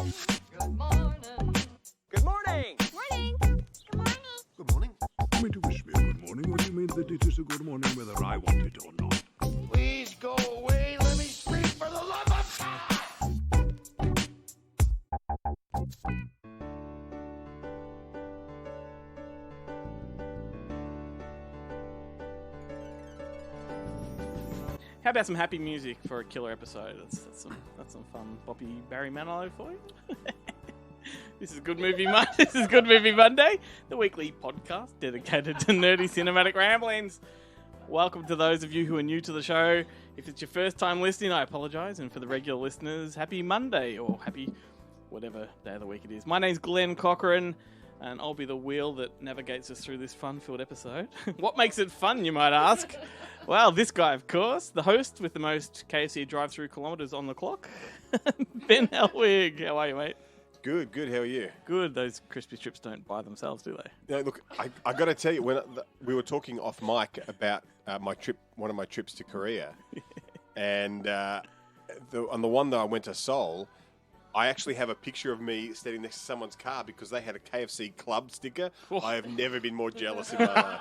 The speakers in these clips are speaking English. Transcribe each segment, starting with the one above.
Good morning. Good morning. Morning. Good morning. Good morning. You mean to wish me a good morning, or do you mean that it is a good morning whether I want it or not? Please go away. Let me speak for the love of God. How about some happy music for a killer episode? That's some fun Boppy Barry Manilow for you. This is Good Movie Monday. This is Good Movie Monday, the weekly podcast dedicated to nerdy cinematic ramblings. Welcome to those of you who are new to the show. If it's your first time listening, I apologise, and for the regular listeners, happy Monday or happy whatever day of the week it is. My name's Glenn Cochran, and I'll be the wheel that navigates us through this fun-filled episode. What makes it fun, you might ask? Well, this guy, of course, the host with the most KFC drive-through kilometres on the clock, Ben Elwig. How are you, mate? Good. How are you? Good. Those crispy strips don't buy themselves, do they? Yeah, look, I got to tell you, when we were talking off mic about my trip, one of my trips to Korea, and on the one that I went to Seoul, I actually have a picture of me standing next to someone's car because they had a KFC club sticker. Oh. I have never been more jealous in my life.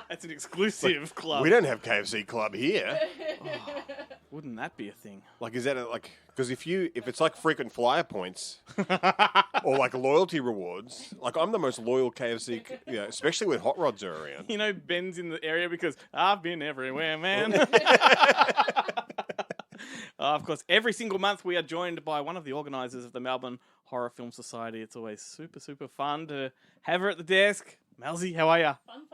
That's an exclusive club. We don't have KFC club here. Oh, wouldn't that be a thing? Like, is that because if it's like frequent flyer points or like loyalty rewards, like I'm the most loyal KFC, especially when hot rods are around. You know, Ben's in the area because I've been everywhere, man. Of course, every single month we are joined by one of the organisers of the Melbourne Horror Film Society. It's always super, super fun to have her at the desk. Melsy, how are you? Fun.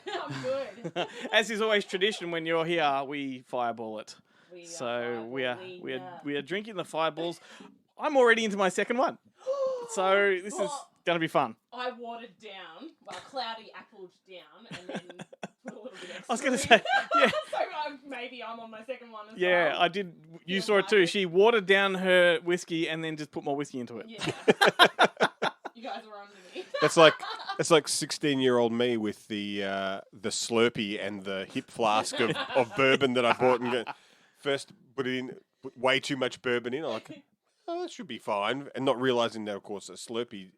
I'm good. As is always tradition, when you're here, we fireball it. We are drinking the fireballs. I'm already into my second one, so this is going to be fun. I watered down, cloudy appled down, and then put a little bit extra. I was going to say, yeah. So maybe I'm on my second one as well. Yeah, I did. You saw it too. She watered down her whiskey and then just put more whiskey into it. Yeah. You guys were on to me. That's like 16-year-old me with the Slurpee and the hip flask of bourbon that I bought and first put way too much bourbon in. I'm like, oh, that should be fine, and not realizing that, of course, a Slurpee,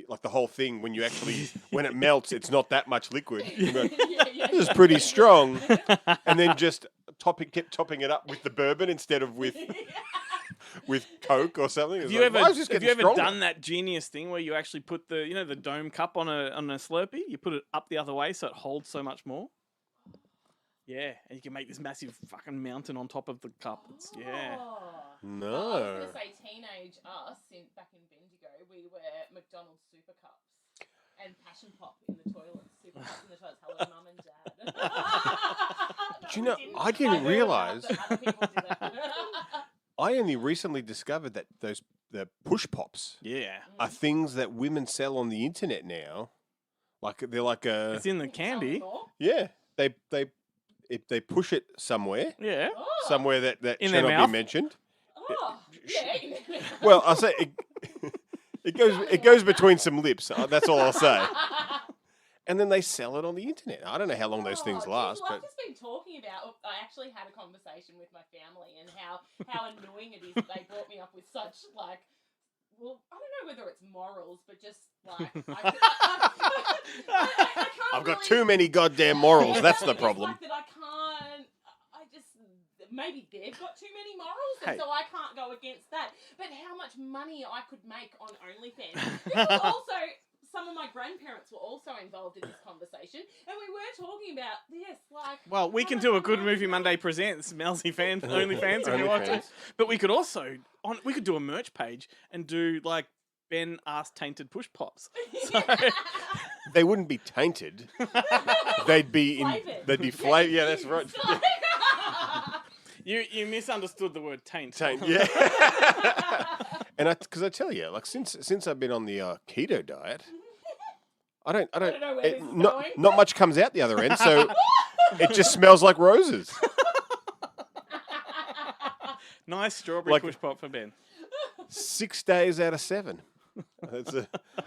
like the whole thing, when it melts, it's not that much liquid. You go, this is pretty strong, and then just kept topping it up with the bourbon instead of with Coke or something. Have you ever done that genius thing where you actually put the dome cup on a Slurpee? You put it up the other way so it holds so much more. Yeah, and you can make this massive fucking mountain on top of the cup. Yeah. No. I was going to say teenage us back in Bendigo, we were McDonald's Super Cups and Passion Pop in the toilets. Super Cups in the toilets. Hello, Mum and Dad. Do you know, I didn't realise. I only recently discovered that the push pops are things that women sell on the internet now. Like they're like a. It's in the candy. Yeah, they push it somewhere. Yeah. Somewhere that in should not mouth? be mentioned. Oh, yeah. Well, I'll say it goes between some lips. That's all I'll say. And then they sell it on the internet. I don't know how long those things last, I've but just been talking about. I actually had a conversation with my family and how annoying it is that they brought me up with such well, I don't know whether it's morals, but just I've got too many goddamn morals. That's the problem. It's like that maybe they've got too many morals, and so I can't go against that. But how much money I could make on OnlyFans. This was also, some of my grandparents were also involved in this conversation, and we were talking about this, Well, we can do a Good Movie Monday Presents Melsy fans, OnlyFans if you want to. But we could also, we could do a merch page and do Ben ass tainted push pops. So, they wouldn't be tainted. They'd be flavored. Yeah, that's right. You misunderstood the word taint. Yeah. And because I tell you, since I've been on the keto diet, I don't know where this is not much comes out the other end, so it just smells like roses. Nice strawberry push pop for Ben. 6 days out of 7.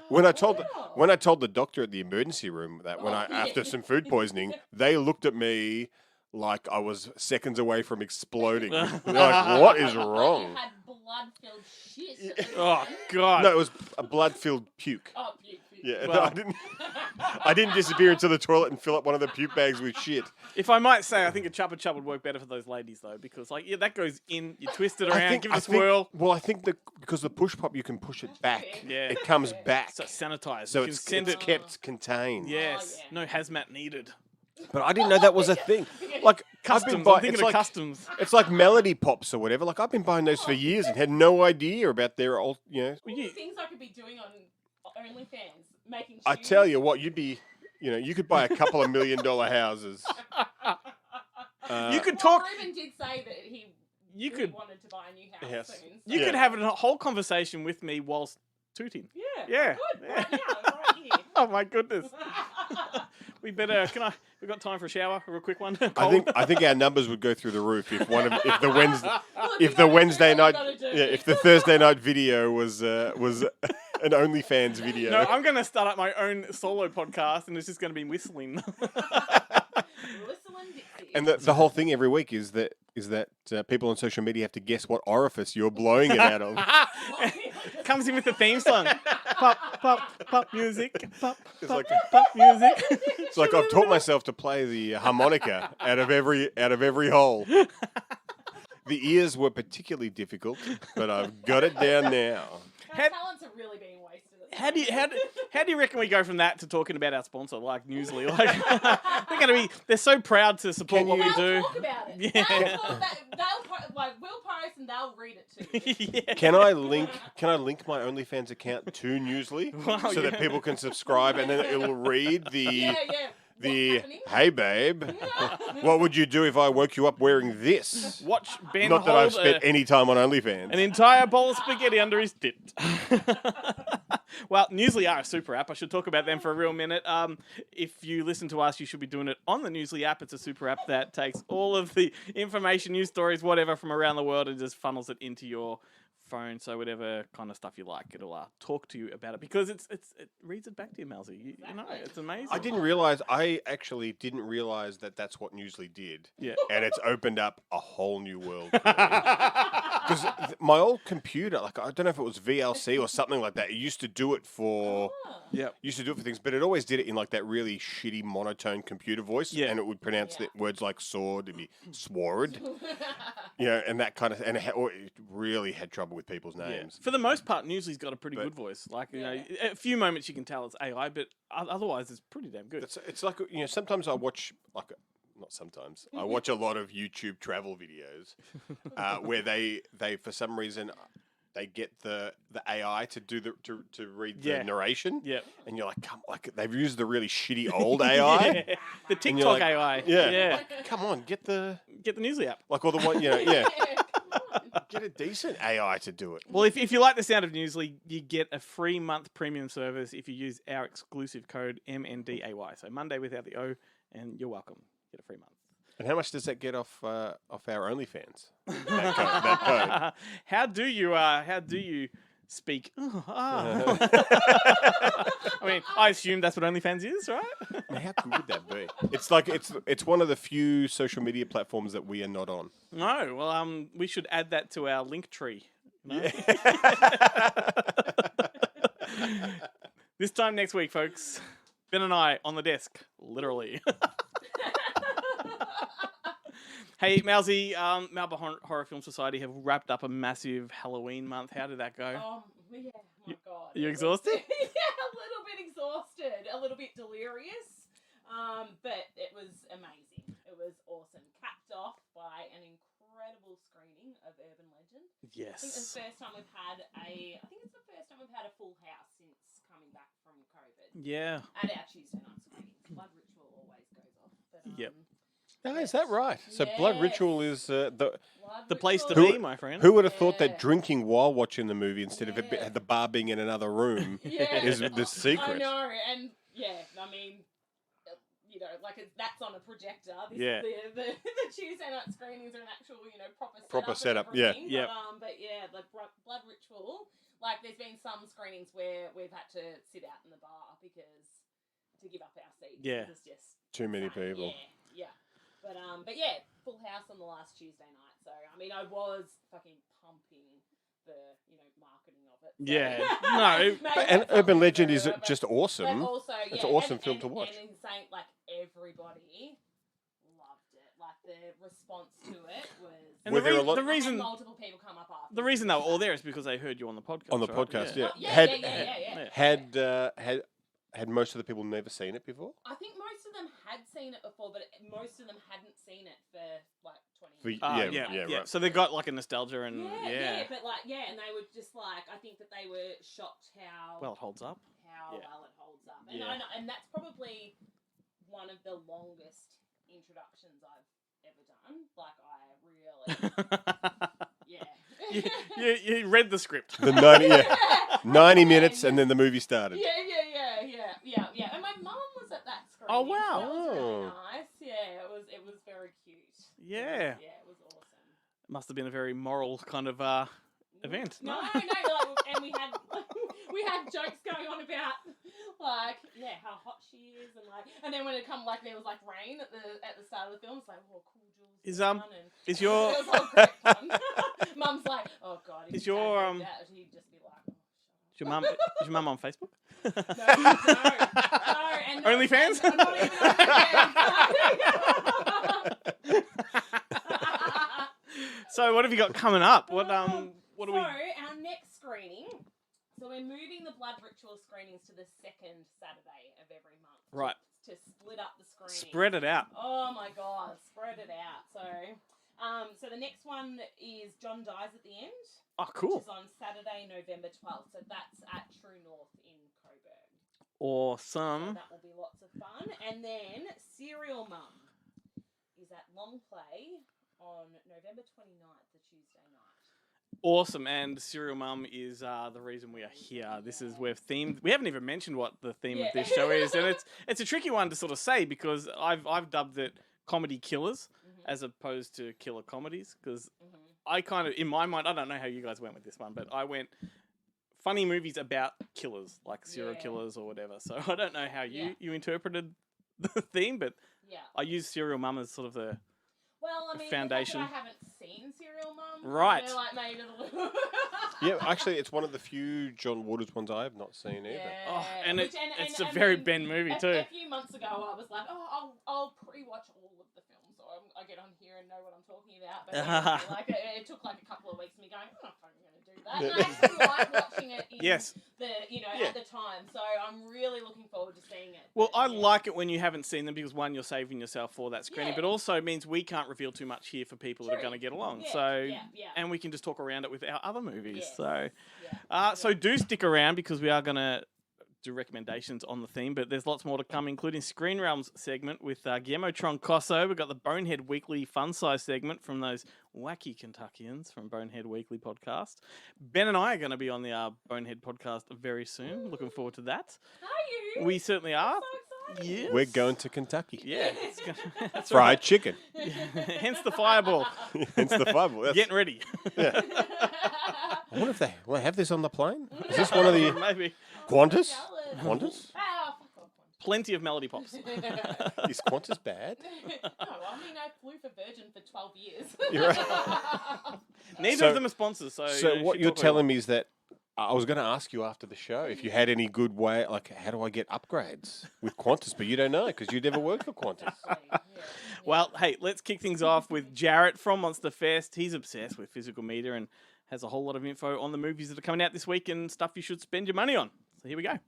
When I told the doctor at the emergency room that after some food poisoning, they looked at me like I was seconds away from exploding. They're like, what is wrong? You had blood-filled shit. Oh God. No, it was a blood-filled puke. Oh, puke. Yeah, no, Well- I didn't. I didn't disappear into the toilet and fill up one of the puke bags with shit. If I might say, I think a chuppa chup would work better for those ladies though, because like that goes in, you twist it around, give it a swirl. Well, I think that because the push pop, you can push it back. Yeah. It comes back, So it's sanitized. so You can it's send it. kept contained. Yes. Oh, yeah. No hazmat needed. But I didn't know that was a thing. Like I've been Customs. I'm buying, thinking it's of like customs. it's like melody pops or whatever. Like I've been buying those for years and had no idea about their old. All the things I could be doing on OnlyFans, making shoes. I tell you what, you could buy a couple of $1 million houses. You could Well, talk. Ruben did say that he You really could. wanted to buy a new house Yes. soon. So. You could have a whole conversation with me whilst tooting. Yeah. Yeah. Good. Right now. Right here. Oh my goodness. We better. We got time for a shower? A real quick one. I think our numbers would go through the roof if the Wednesday Well, if you the gotta Wednesday do what night you gotta do. if the Thursday night video was an OnlyFans video. No, I'm going to start up my own solo podcast, and it's just going to be whistling. Whistling Dixie. And the whole thing every week is that people on social media have to guess what orifice you're blowing it out of. Comes in with the theme song. Pop, pop, pop music. Pop, It's pop, like pop music. it's like I've taught myself to play the harmonica out of every hole. The ears were particularly difficult, but I've got it down now. Our talents are really being wasted. How do you reckon we go from that to talking about our sponsor, like Newsly? Like they're so proud to support what we They'll do. talk about it. Yeah. We'll post and they'll read it too. Yeah. Can I link my OnlyFans account to Newsly Wow, so that yeah. people can subscribe and then it'll read Yeah. the What's happening? hey babe, what would you do if I woke you up wearing this? Watch Ben Not that I've hold spent any time on OnlyFans. an entire bowl of spaghetti under his tit. Well, Newsly are a super app. I should talk about them for a real minute. If you listen to us, you should be doing it on the Newsly app. It's a super app that takes all of the information, news stories, whatever from around the world and just funnels it into your phone. So whatever kind of stuff you like, it'll talk to you about it because it reads it back to you, Melsy. You know, it's amazing. I actually didn't realize that that's what Newsly did. Yeah. And it's opened up a whole new world. Because my old computer, like I don't know if it was VLC or something like that. It used to do it for Yeah. things, but it always did it in like that really shitty monotone computer voice. Yeah. And it would pronounce Yeah. the words like sword, it'd be sword. And that kind of, and it really had trouble with people's names. For the most part, Newsly's got a pretty But- good voice. Like, you Yeah. know, a few moments you can tell it's AI, but otherwise it's pretty damn good. It's like, sometimes I watch, not sometimes, I watch a lot of YouTube travel videos where they for some reason, they get the AI to do to read the Yeah. narration. Yeah. And you're like, they've used the really shitty old AI. Yeah. The And you're TikTok like, AI. Yeah. Like, Like, come on, get the Newsly app. like all the one, yeah. Come on. Get a decent AI to do it. Well, if you like the sound of Newsly, you get a free month premium service if you use our exclusive code MNDAY. So Monday without the O, and you're welcome. Get a free month. And how much does that get off our OnlyFans? That code. How do you speak? I mean, I assume that's what OnlyFans is, right? Man, how cool would that be? It's like it's one of the few social media platforms that we are not on. No, well, we should add that to our link tree. No? This time next week, folks, Ben and I on the desk, literally. Hey, Melsy, Melbourne Horror Film Society have wrapped up a massive Halloween month. How did that go? Oh, yeah. My God. You It was- exhausted? Yeah, a little bit exhausted. A little bit delirious. But it was amazing. It was awesome. Capped off by an incredible screening of Urban Legend. I think it's Yes. the first time we've had a full house since coming back from COVID. Yeah. At our Tuesday night screenings. Blood Ritual always goes off. But, Yep. Oh, is that right? So Blood Yes. Ritual is Blood The place to Ritual- be, my friend. who would have thought Yeah. that drinking while watching the movie instead of Yeah. the bar being in another room Yeah. is the secret. I know, and yeah, I mean, like that's on a projector. This, Yeah. The Tuesday night screenings are an actual, proper setup. Proper and setup, yeah. everything. Yep. But yeah, the Blood Ritual. Like, there's been some screenings where we've had to sit out in the bar to give up our seats. Yeah. It's just Too many insane. people. Yeah. But yeah, full house on the last Tuesday night. So I mean, I was fucking pumping the marketing of it. Yeah. So- No, Maybe And that's Urban something Legend to is do, but- just awesome. But also, It's yeah, an awesome and, film and, to watch. And insane, like everybody loved it. Like the response to it was. And Were the, there rea- a lot- the And reason multiple people come up after. the reason they were all there is because they heard you on the podcast. On the right? podcast, Oh, yeah, Had- yeah. Had most of the people never seen it before? I think most of them had seen it before, but most of them hadn't seen it for like 20 For- years. Yeah. right. So they got like a nostalgia and but and they were just like, I think that they were shocked how well, it holds up. well it holds up, and Yeah. I know, and that's probably one of the longest introductions I've ever done. Like I really, you read the script. The 90 minutes, and then the movie started. Yeah. And my mum was at that screening. Oh, wow. So that was really Oh. nice. Yeah, it was very cute. Yeah. It was awesome. Must have been a very moral kind of event. No, and we had jokes going on about how hot she is, and then when it come there was rain at the start of the film. It's like, oh, cool, Jules. Is your It was all great fun. Mum's like, oh god, if Is Dad your, heard that, he'd just be like, oh, is your mum on Facebook? no. And OnlyFans? and not even OnlyFans. So what have you got coming up? What do we? So our next screening. So we're moving the Blood Ritual screenings to the second Saturday of every month. Right. To split up the screening. Spread it out. Oh my god, spread it out. So, so the next one is John Dies at the End. Oh, cool. Which is on Saturday, November 12th. So that's at True North in Coburg. So Awesome. that will be lots of fun. And then Serial Mum is at Long Play on November 29th, the Tuesday night. Awesome. And Serial Mum is the reason we are here. This is we've themed. We haven't even mentioned what the theme of this show is, and it's a tricky one to sort of say because I've dubbed it comedy killers as opposed to killer comedies because I kind of, in my mind, I don't know how you guys went with this one, but I went funny movies about killers, like serial killers or whatever. So I don't know how you interpreted the theme, but I use Serial Mum as sort of the foundation. I haven't seen Serial Mum. Right. Made it a little... Yeah, actually, it's one of the few John Waters ones I have not seen either. Oh, and it's a I very mean, Ben movie too. A few months ago, I was like, I'll pre-watch all of the films, so I get on here and know what I'm talking about. But it took a couple of weeks of me going, I'm not fucking going to do that. And I actually like watching it in at the time, so I'm really looking forward to seeing it. Well, I like it when you haven't seen them because one, you're saving yourself for that screening, but also it means we can't reveal too much here for people that are going to get along. And we can just talk around it with our other movies. So do stick around because we are going to do recommendations on the theme, but there's lots more to come, including Screen Realms segment with Guillermo Troncoso. We've got the Bonehead Weekly Fun Size segment from those wacky Kentuckians from Bonehead Weekly podcast. Ben and I are going to be on the Bonehead podcast very soon. Looking forward to that. Are you? We certainly are. So excited. Yes. We're going to Kentucky. Yeah. That's Fried chicken. Hence the fireball. Hence the fireball. That's- Getting ready. Yeah. I wonder if they have this on the plane. Is this one of the Maybe. Qantas? Jealous. Qantas? Oh, fuck off, Qantas. Plenty of melody pops. Is Qantas bad? No, I mean, I flew for Virgin for 12 years. You're right. Neither of them are sponsors, so what you're telling me is that I was going to ask you after the show if you had any good way, like how do I get upgrades with Qantas, but you don't know because you never worked for Qantas. Well, hey, let's kick things off with Jarrett from Monster Fest. He's obsessed with physical media and has a whole lot of info on the movies that are coming out this week and stuff you should spend your money on. So here we go.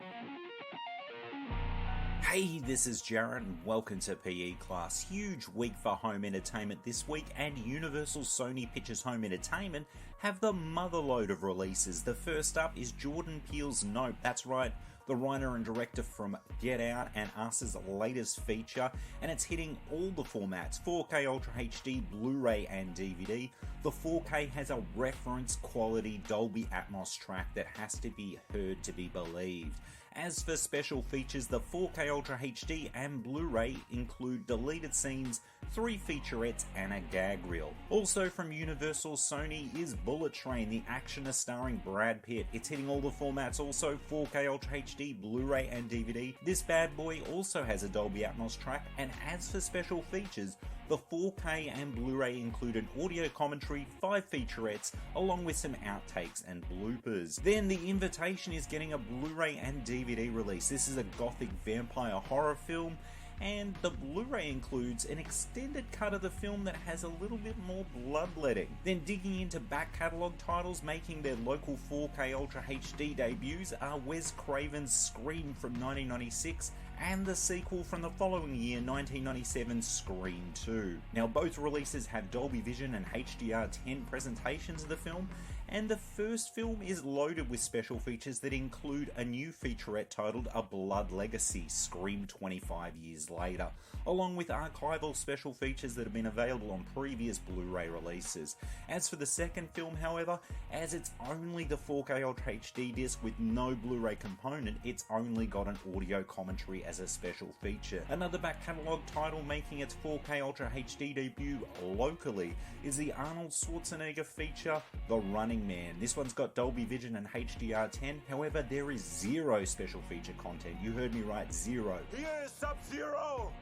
Hey, this is Jared and welcome to PE Class. Huge week for home entertainment this week, and Universal Sony Pictures Home Entertainment have the motherload of releases. The first up is Jordan Peele's Nope. That's right, the writer and director from Get Out and Us' latest feature, and it's hitting all the formats, 4K Ultra HD, Blu-ray and DVD. The 4K has a reference quality Dolby Atmos track that has to be heard to be believed. As for special features, the 4K Ultra HD and Blu-ray include deleted scenes, 3 featurettes and a gag reel. Also from Universal Sony is Bullet Train, the actioner starring Brad Pitt. It's hitting all the formats, also 4K Ultra HD, Blu-ray and DVD. This bad boy also has a Dolby Atmos track, and as for special features, The 4K and Blu-ray included audio commentary, 5 featurettes, along with some outtakes and bloopers. Then The Invitation is getting a Blu-ray and DVD release. This is a gothic vampire horror film, and the Blu-ray includes an extended cut of the film that has a little bit more bloodletting. Then digging into back catalogue titles making their local 4K Ultra HD debuts are Wes Craven's Scream from 1996 and the sequel from the following year, 1997's Scream 2. Now both releases have Dolby Vision and HDR10 presentations of the film, and the first film is loaded with special features that include a new featurette titled A Blood Legacy, Scream 25 years later, along with archival special features that have been available on previous Blu-ray releases. As for the second film, however, as it's only the 4K Ultra HD disc with no Blu-ray component, it's only got an audio commentary as a special feature. Another back catalogue title making its 4K Ultra HD debut locally is the Arnold Schwarzenegger feature, The Running Man. This one's got Dolby Vision and HDR10, however there is zero special feature content. You heard me right, zero. Here is Sub-Zero!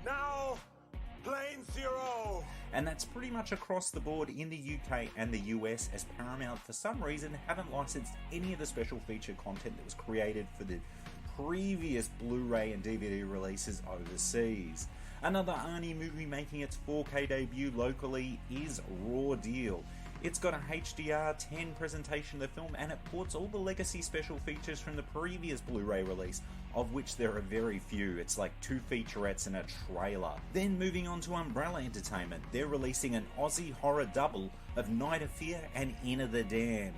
Now, Plane Zero! And that's pretty much across the board in the UK and the US, as Paramount for some reason haven't licensed any of the special feature content that was created for the previous Blu-ray and DVD releases overseas. Another Arnie movie making its 4K debut locally is Raw Deal. It's got a HDR10 presentation of the film, and it ports all the legacy special features from the previous Blu-ray release, of which there are very few. It's like 2 featurettes and a trailer. Then moving on to Umbrella Entertainment, they're releasing an Aussie horror double of Night of Fear and Inn of the Damned.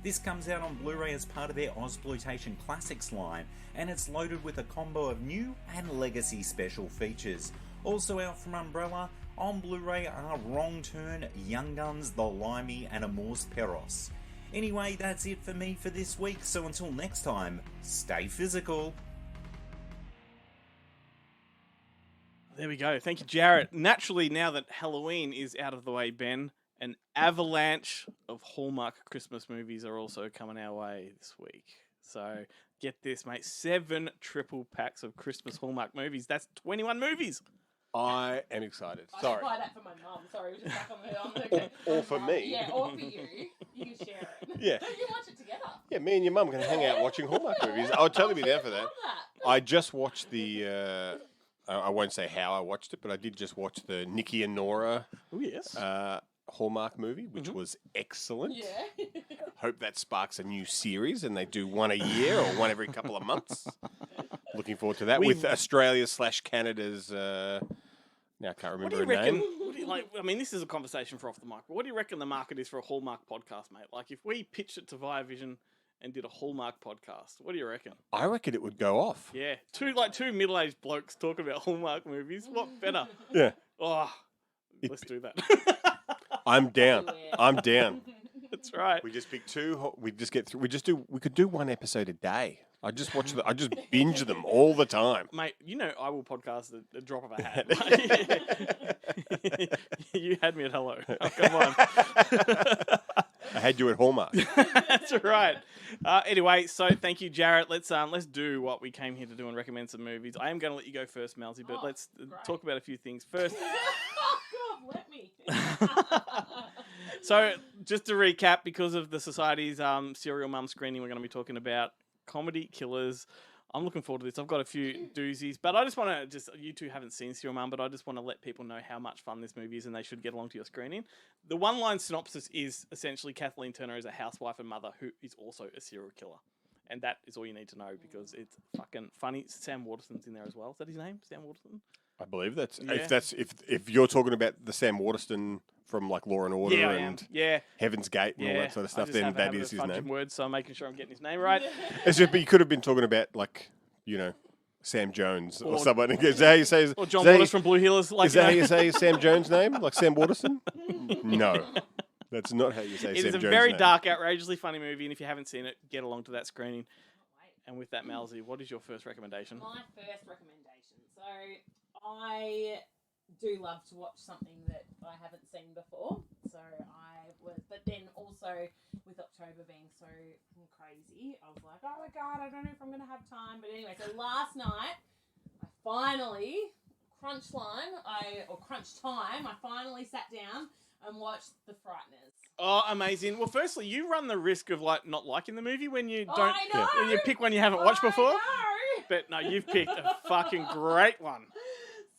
This comes out on Blu-ray as part of their Ozploitation Classics line, and it's loaded with a combo of new and legacy special features. Also out from Umbrella on Blu-ray are Wrong Turn, Young Guns, The Limey, and Amors Perros. Anyway, that's it for me for this week, so until next time, stay physical. There we go. Thank you, Jarrett. Naturally, now that Halloween is out of the way, Ben, an avalanche of Hallmark Christmas movies are also coming our way this week. So get this, mate. 7 triple packs of Christmas Hallmark movies. That's 21 movies. I am excited. I Sorry. should buy that for my mum. Sorry, it was just back on the okay. Or for me. Yeah, or for you. You can share it. Yeah. You watch it together. Yeah, me and your mum can hang out watching Hallmark movies. I would totally be there for that. Love that. I just watched the, I won't say how I watched it, but I did just watch the Nikki and Nora Oh, yes. Hallmark movie, which was excellent. Yeah. Hope that sparks a new series and they do one a year or one every couple of months. Looking forward to that with Australia/Canada's. Now I can't remember her name. What do you like? I mean, this is a conversation for off the mic. But what do you reckon the market is for a Hallmark podcast, mate? Like, if we pitched it to Via Vision and did a Hallmark podcast, what do you reckon? I reckon it would go off. Yeah, two middle-aged blokes talking about Hallmark movies. What better? Yeah. Oh, let's do that. I'm down. I'm down. That's right. We just pick 2. We just get through. We could do 1 episode a day. I just watch I just binge them all the time. Mate, you know I will podcast at the drop of a hat. You had me at hello. Oh, come on. I had you at Hallmark. That's right. Anyway, so thank you, Jarrett. Let's do what we came here to do and recommend some movies. I am going to let you go first, Melsy, but let's talk about a few things first. Oh, God, let me. So, just to recap, because of the Society's Serial Mum screening, we're going to be talking about comedy killers. I'm looking forward to this. I've got a few doozies, but I just want to you two haven't seen Serial Mum, but I just want to let people know how much fun this movie is and they should get along to your screening. The one-line synopsis is essentially Kathleen Turner is a housewife and mother who is also a serial killer. And that is all you need to know because it's fucking funny. Sam Waterston's in there as well. Is that his name? Sam Waterston? I believe that's Yeah. if you're talking about the Sam Waterston from like Law and Order Yeah, I and am. Yeah. Heaven's Gate and all that sort of stuff, then that is his name. Words, so I'm making sure I'm getting his name right. It's just, but you could have been talking about like, you know, Sam Jones or someone. Is that how you say? Or John Waters from Blue Heelers. Like, is that how you say Sam Jones' name? Like Sam Waterston? No, that's not how you say Sam Jones' name. It is a very dark, outrageously funny movie, and if you haven't seen it, get along to that screening. And with that, Melsy, what is your first recommendation? My first recommendation. So I do love to watch something that I haven't seen before. But then also with October being so crazy, I was like, oh my God, I don't know if I'm going to have time. But anyway, so last night I finally crunch time, I finally sat down and watched The Frighteners. Oh, amazing. Well, firstly, you run the risk of like not liking the movie when you don't. I know. When you pick one you haven't watched before. I know. But no, you've picked a fucking great one.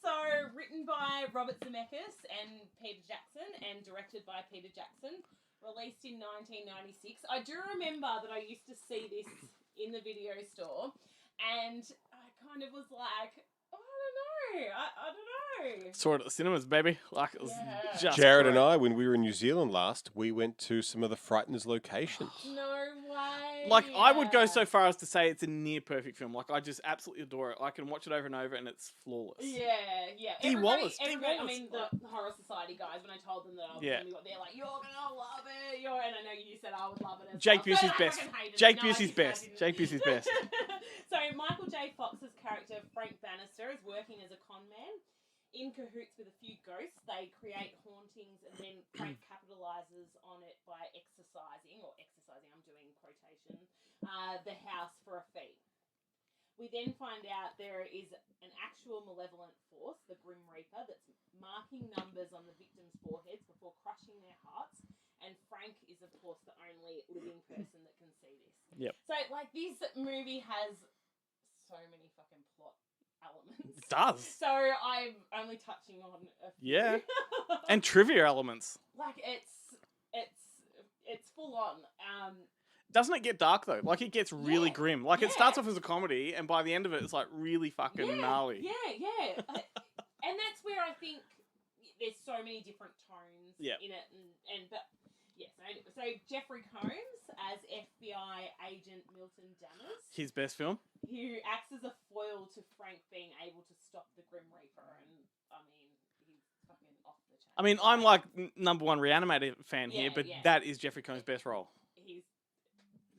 So, written by Robert Zemeckis and Peter Jackson, and directed by Peter Jackson, released in 1996. I do remember that I used to see this in the video store, and I kind of was like, I don't know. Saw it at the cinemas, baby. Like it was Yeah. just Jared great. and I, when we were in New Zealand last, we went to some of the Frighteners locations. No way. Like, I would go so far as to say it's a near perfect film. Like, I just absolutely adore it. I can watch it over and over, and it's flawless. Yeah. Dee Wallace. I mean, the Horror Society guys, when I told them that I was Yeah. going to be, they're like, you're going to love it. And I know you said I would love it as Jake well. Busey's I best. fucking hated it. Jake No, I Busey's didn't. best. Jake Busey's best. So, Michael J. Fox's character, Frank Bannister, is working as a con man. In cahoots with a few ghosts, they create hauntings, and then Frank capitalizes on it by exercising, I'm doing quotation, the house for a fee. We then find out there is an actual malevolent force, the Grim Reaper, that's marking numbers on the victims' foreheads before crushing their hearts, and Frank is, of course, the only living person that can see this. Yep. So, like, this movie has so many fucking plot elements. It does. So I'm only touching on a few. Yeah. And trivia elements. like it's full on. Doesn't it get dark, though? Like, it gets really Yeah. grim. Like, it Yeah. starts off as a comedy, and by the end of it, it's, like, really fucking gnarly. Yeah. And that's where I think there's so many different tones in it, but yeah. So Jeffrey Combs as FBI agent Milton Dammers, His best film. who acts as a foil to Frank being able to stop the Grim Reaper, and I mean he's fucking off the chain. I mean, I'm, like, number one Reanimator fan here, Yeah, but yeah. that is Jeffrey Combs' best role. He's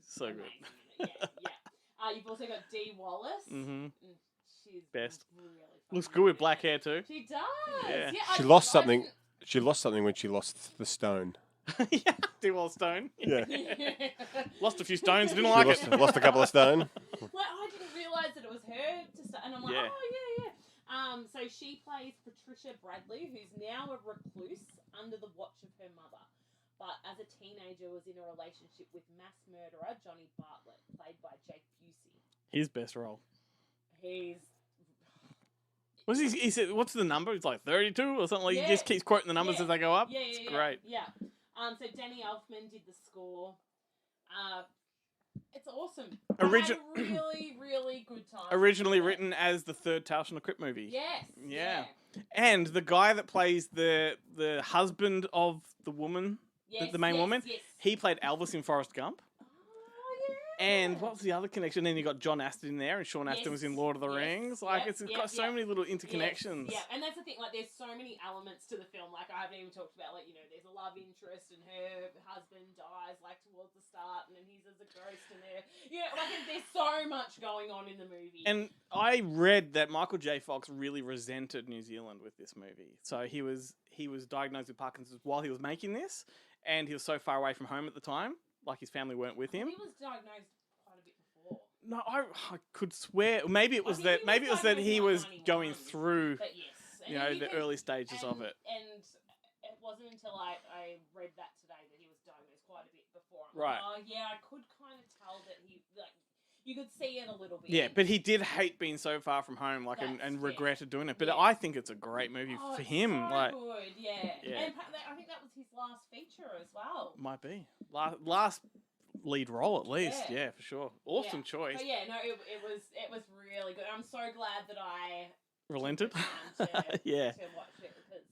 So good. amazing in it. Yeah. You've also got Dee Wallace. Mm-hmm. She's Best. Really Looks fucking good with in black it. hair, too. She does. Yeah. She lost something. She lost something when she lost the stone. Yeah, Dewall Stone. Yeah. Lost a few stones, didn't She like lost, it. lost a couple of stone. Like, I didn't realise that it was her to start, and I'm like, Yeah. oh yeah. So she plays Patricia Bradley, who's now a recluse under the watch of her mother, but as a teenager was in a relationship with mass murderer Johnny Bartlett, played by Jake Busey. His best role. He's He said, what's the number? It's like 32 or something. Like, Yeah. He just keeps quoting the numbers Yeah. as they go up. yeah, It's great. Yeah. So Danny Elfman did the score. It's awesome. I had a really, really good time. Originally written as the third Tales from the Crypt movie. Yes. Yeah. And the guy that plays the husband of the woman, Yes, the main woman, Yes. he played Elvis in Forrest Gump. Oh, yeah. And what was the other connection? Then you got John Astin in there, and Sean Astin was in Lord of the Yes. Rings. Like, Yep, it's yep, got so yep. many little interconnections. Yeah, and that's the thing. Like, there's so many elements to the film. Like, I haven't even talked about, like, there's a love interest, and her husband dies, like, towards the start, and then he's as a ghost, and there's so much going on in the movie. And I read that Michael J. Fox really resented New Zealand with this movie. So he was diagnosed with Parkinson's while he was making this, and he was so far away from home at the time, like his family weren't with him. He was diagnosed quite a bit before. No, I could swear. Maybe it was think that. he was Maybe it was that diagnosed he in, was 91, going through, But yes. And you then know, you the can- early stages of it. And it wasn't until I read that today that he was diagnosed quite a bit before. I'm Right. Like, oh, yeah, I could kind of tell that he, like, you could see it a little bit. Yeah, but he did hate being so far from home, like, and That's- regretted doing it. But Yeah. I think it's a great movie Oh, for it's him. so Like, good, yeah. Yeah. And I think that was his last feature as well. might be last lead role at least. Yeah. Yeah, for sure. Awesome Yeah. choice. But yeah, no, it was really good. I'm so glad that I Relented. took the time to, Yeah. to watch it because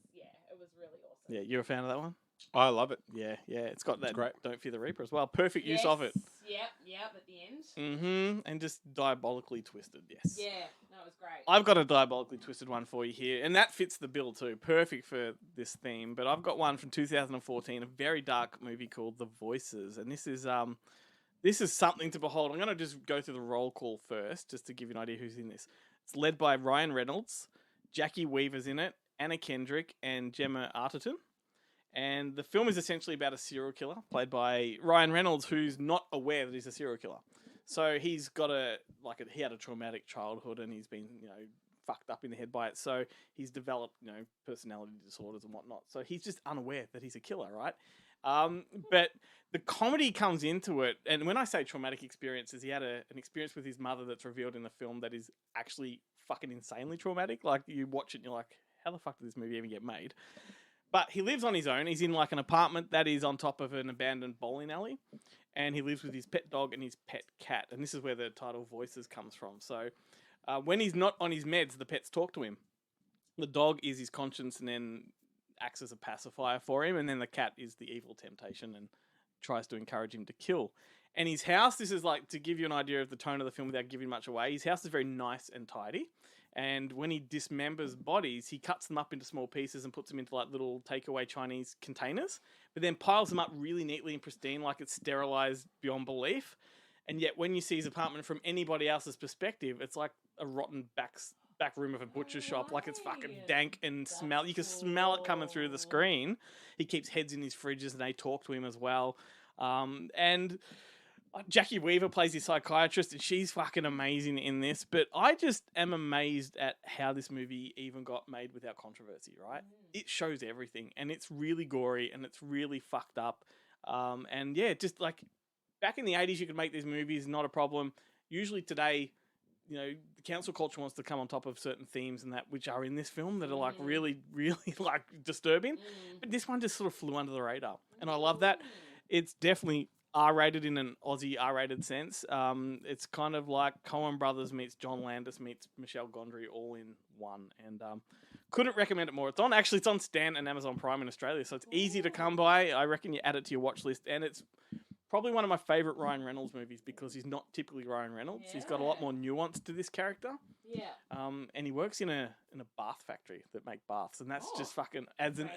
it was really awesome. Yeah, you're a fan of that one? I love it. Yeah. It's got that great. Don't Fear the Reaper as well. Perfect use of it. Yep, at the end. Mm-hmm. And just diabolically twisted. Yes. Yeah, no, it was great. I've got a diabolically twisted one for you here, and that fits the bill too. Perfect for this theme. But I've got one from 2014, a very dark movie called The Voices, and this is something to behold. I'm going to just go through the roll call first, just to give you an idea who's in this. It's led by Ryan Reynolds, Jackie Weaver's in it, Anna Kendrick, and Gemma Arterton. And the film is essentially about a serial killer played by Ryan Reynolds, who's not aware that he's a serial killer. So he's got he had a traumatic childhood, and he's been, fucked up in the head by it. So he's developed, personality disorders and whatnot. So he's just unaware that he's a killer, right? But the comedy comes into it. And when I say traumatic experiences, he had an experience with his mother that's revealed in the film that is actually fucking insanely traumatic. Like, you watch it and you're like, how the fuck did this movie even get made? But he lives on his own. He's in like an apartment that is on top of an abandoned bowling alley. And he lives with his pet dog and his pet cat. And this is where the title Voices comes from. So when he's not on his meds, the pets talk to him. The dog is his conscience and then acts as a pacifier for him. And then the cat is the evil temptation and tries to encourage him to kill. And his house, this is like, to give you an idea of the tone of the film without giving much away, his house is very nice and tidy. And when he dismembers bodies, he cuts them up into small pieces and puts them into like little takeaway Chinese containers, but then piles them up really neatly and pristine, like it's sterilized beyond belief. And yet when you see his apartment from anybody else's perspective, it's like a rotten back room of a butcher's shop. Like, it's fucking dank and smell. You can smell it coming through the screen. He keeps heads in his fridges and they talk to him as well. And Jackie Weaver plays his psychiatrist, and she's fucking amazing in this. But I just am amazed at how this movie even got made without controversy, right? It shows everything, and it's really gory, and it's really fucked up. And yeah, just like back in the 80s, you could make these movies, not a problem. Usually today, the council culture wants to come on top of certain themes and that which are in this film that are like really, really like disturbing. But this one just sort of flew under the radar, and I love that. It's definitely R-rated in an Aussie R-rated sense. It's kind of like Coen Brothers meets John Landis meets Michelle Gondry all in one, and couldn't recommend it more. It's on Stan and Amazon Prime in Australia, so it's easy to come by. I reckon you add it to your watch list, and it's probably one of my favourite Ryan Reynolds movies because he's not typically Ryan Reynolds. Yeah. He's got a lot more nuance to this character. Yeah. And he works in a bath factory that make baths, and that's just fucking adds an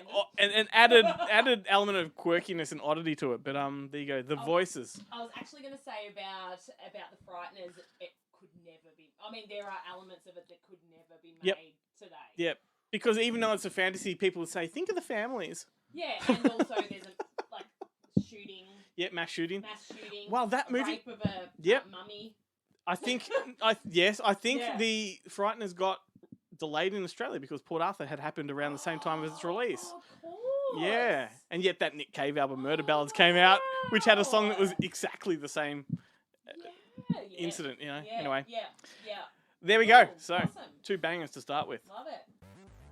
added element of quirkiness and oddity to it. But there you go, the voices. I was actually going to say about the Frighteners, it could never be. I mean, there are elements of it that could never be made today. Yep. Because even though it's a fantasy, people would say, think of the families. Yeah, and also there's shooting. Yeah, mass shooting. Well, that movie. Rape of a mummy. I think the Frighteners got delayed in Australia because Port Arthur had happened around the same time as its release. Of course. Yeah, and yet that Nick Cave album, Murder Ballads, came out, which had a song that was exactly the same incident. Anyway. Yeah. There we go. So, awesome. 2 bangers to start with. Love it.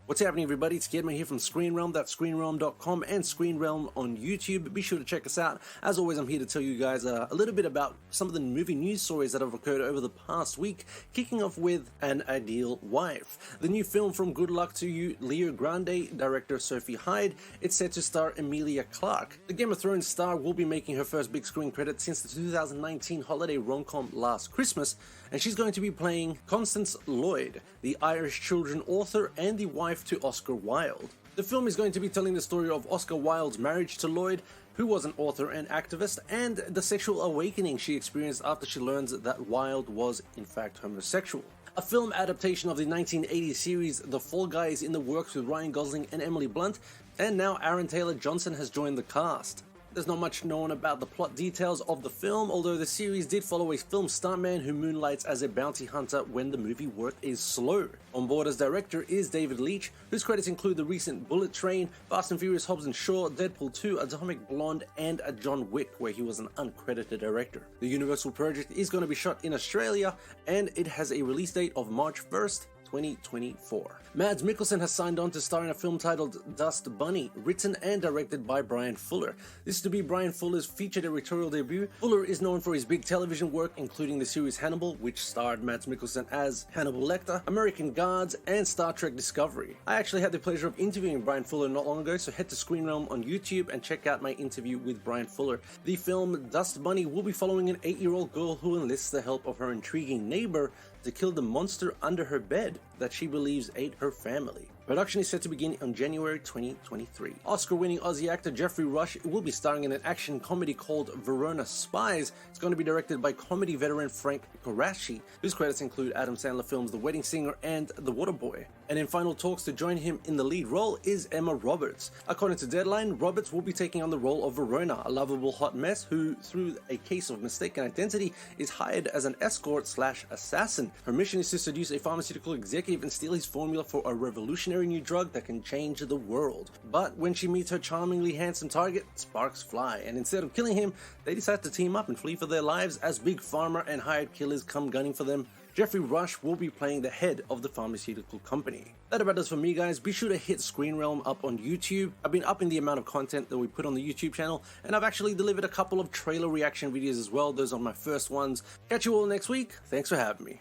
What's happening, everybody? It's Gedma here from Screen Realm. That's screenrealm.com and Screen Realm on YouTube. Be sure to check us out. As always, I'm here to tell you guys a little bit about some of the movie news stories that have occurred over the past week, kicking off with An Ideal Wife. The new film from Good Luck to You, Leo Grande, director Sophie Hyde. It's set to star Emilia Clarke. The Game of Thrones star will be making her first big screen credit since the 2019 holiday rom-com Last Christmas, and she's going to be playing Constance Lloyd, the Irish children author and the wife to Oscar Wilde. The film is going to be telling the story of Oscar Wilde's marriage to Lloyd, who was an author and activist, and the sexual awakening she experienced after she learns that Wilde was in fact homosexual. A film adaptation of the 1980 series The Fall Guy is in the works with Ryan Gosling and Emily Blunt, and now Aaron Taylor-Johnson has joined the cast. There's not much known about the plot details of the film, although the series did follow a film stuntman who moonlights as a bounty hunter when the movie work is slow. On board as director is David Leitch, whose credits include the recent Bullet Train, Fast and Furious Hobbs & Shaw, Deadpool 2, Atomic Blonde, and John Wick, where he was an uncredited director. The Universal project is going to be shot in Australia, and it has a release date of March 1st, 2024. Mads Mikkelsen has signed on to star in a film titled Dust Bunny, written and directed by Brian Fuller. This is to be Brian Fuller's feature directorial debut. Fuller is known for his big television work, including the series Hannibal, which starred Mads Mikkelsen as Hannibal Lecter, American Gods, and Star Trek Discovery. I actually had the pleasure of interviewing Brian Fuller not long ago, so head to Screen Realm on YouTube and check out my interview with Brian Fuller. The film Dust Bunny will be following an 8-year-old girl who enlists the help of her intriguing neighbor to kill the monster under her bed that she believes ate her family. Production is set to begin on January 2023. Oscar-winning Aussie actor Jeffrey Rush will be starring in an action comedy called Verona Spies. It's going to be directed by comedy veteran Frank Coraci, whose credits include Adam Sandler films The Wedding Singer and The Waterboy. And in final talks to join him in the lead role is Emma Roberts. According to Deadline, Roberts will be taking on the role of Verona, a lovable hot mess who, through a case of mistaken identity, is hired as an escort/assassin. Her mission is to seduce a pharmaceutical executive and steal his formula for a revolutionary new drug that can change the world. But when she meets her charmingly handsome target, sparks fly, and instead of killing him, they decide to team up and flee for their lives as Big Pharma and hired killers come gunning for them. Jeffrey Rush will be playing the head of the pharmaceutical company. That about does for me, guys. Be sure to hit Screen Realm up on YouTube. I've been upping the amount of content that we put on the YouTube channel, and I've actually delivered a couple of trailer reaction videos as well. Those are my first ones. Catch you all next week. Thanks for having me.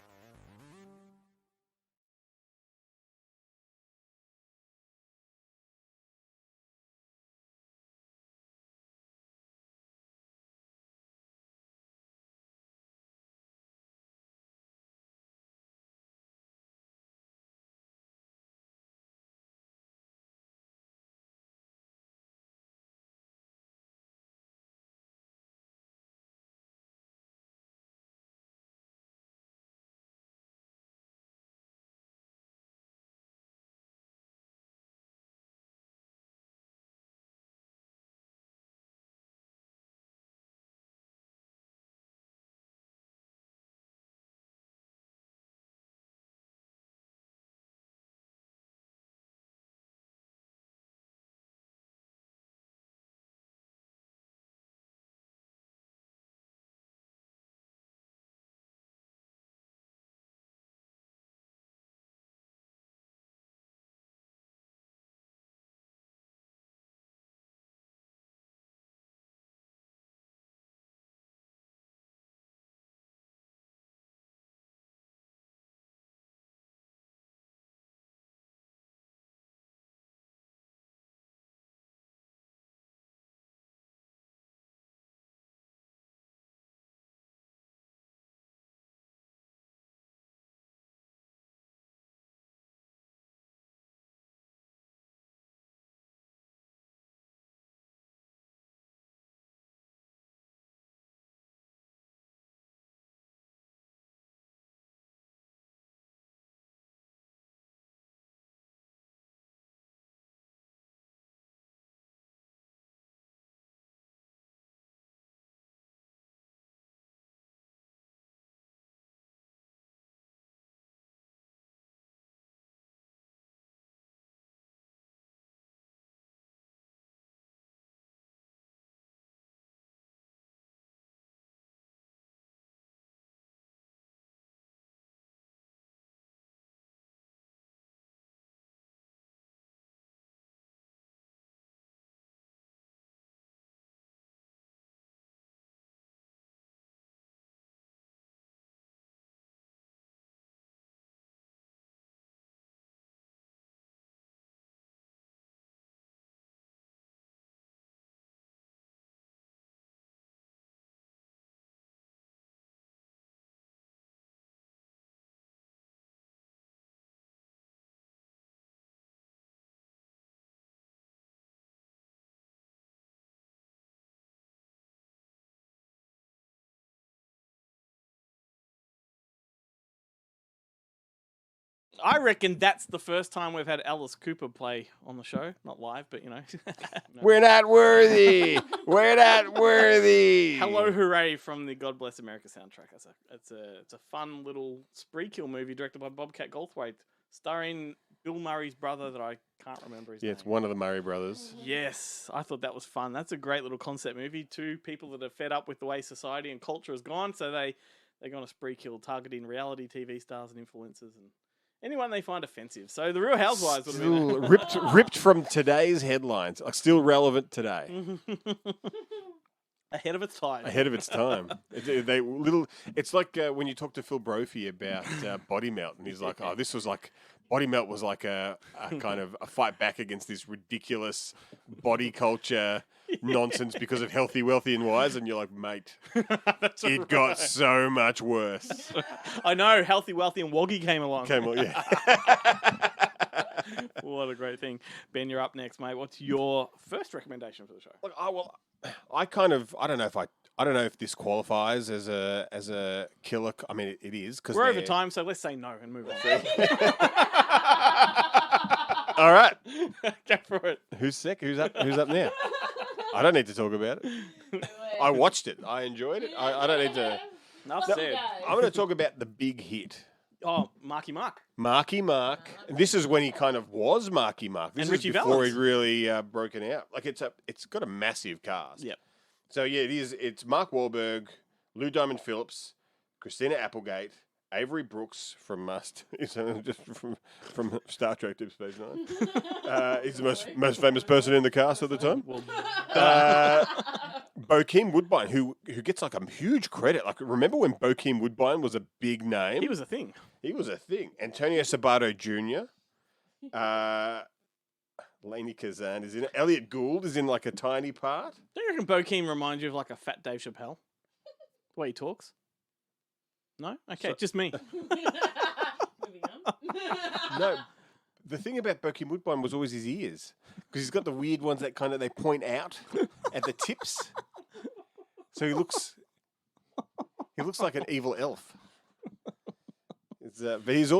I reckon that's the first time we've had Alice Cooper play on the show. Not live, but you know. No. We're not worthy. We're not worthy. Hello, hooray from the God Bless America soundtrack. It's a fun little spree kill movie directed by Bobcat Goldthwait, starring Bill Murray's brother that I can't remember his name. Yeah, it's one of the Murray brothers. Yes, I thought that was fun. That's a great little concept movie. Two people that are fed up with the way society and culture has gone, so they're going to spree kill, targeting reality TV stars and influencers and anyone they find offensive. So the Real Housewives would have been ripped from today's headlines, like still relevant today. Ahead of its time. Ahead of its time. It's like when you talk to Phil Brophy about Body Melt, and he's like, "Oh, this was like Body Melt was like a kind of a fight back against this ridiculous body culture nonsense because of Healthy, Wealthy, and Wise." And you're like, "Mate, it got so much worse." I know. Healthy, Wealthy, and Woggy came along. Yeah. What a great thing. Ben, you're up next, mate. What's your first recommendation for the show? Look, I don't know if this qualifies as a killer. I mean, it is because we're over time, so let's say no and move on. All right. Go for it. Who's sick? Who's up now? I don't need to talk about it. I watched it. I enjoyed it. I don't need to. Enough Off said. you I'm going to talk about the big hit. Oh, Marky Mark. Marky Mark. And this is when he kind of was Marky Mark. This And is Richie before Valens. he'd really broken out. Like it's got a massive cast. Yep. So yeah, it is. It's Mark Wahlberg, Lou Diamond Phillips, Christina Applegate, Avery Brooks from just from Star Trek Deep Space Nine. He's the most famous person in the cast at the time. Bokeem Woodbine, who gets like a huge credit. Like, remember when Bokeem Woodbine was a big name? He was a thing. He was a thing. Antonio Sabato Jr. Lainey Kazan is in it. Elliot Gould is in like a tiny part. Don't you reckon Bokeem reminds you of like a fat Dave Chappelle? The way he talks? No? Okay, just me. Moving on. No, the thing about Bokeem Woodbine was always his ears, because he's got the weird ones that kind of they point out at the tips. So he looks like an evil elf. But he's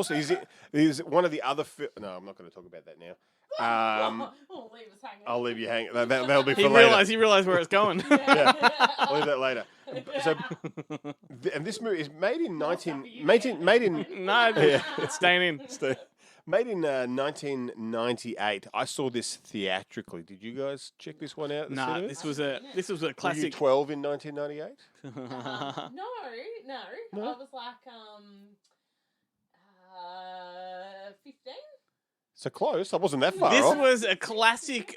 he's one of the other. No, I'm not going to talk about that now. Oh, leave us hanging. I'll leave you hanging. That'll be for He later. realized where it's going. I'll leave that later. So, and this movie is made in No, Yeah. it's staying in. Made in 1998. I saw this theatrically. Did you guys check this one out? At the Nah, cinema? this was a Were you classic. 12 in 1998? No. No? I was like 15. So close. I wasn't that far This off. was a classic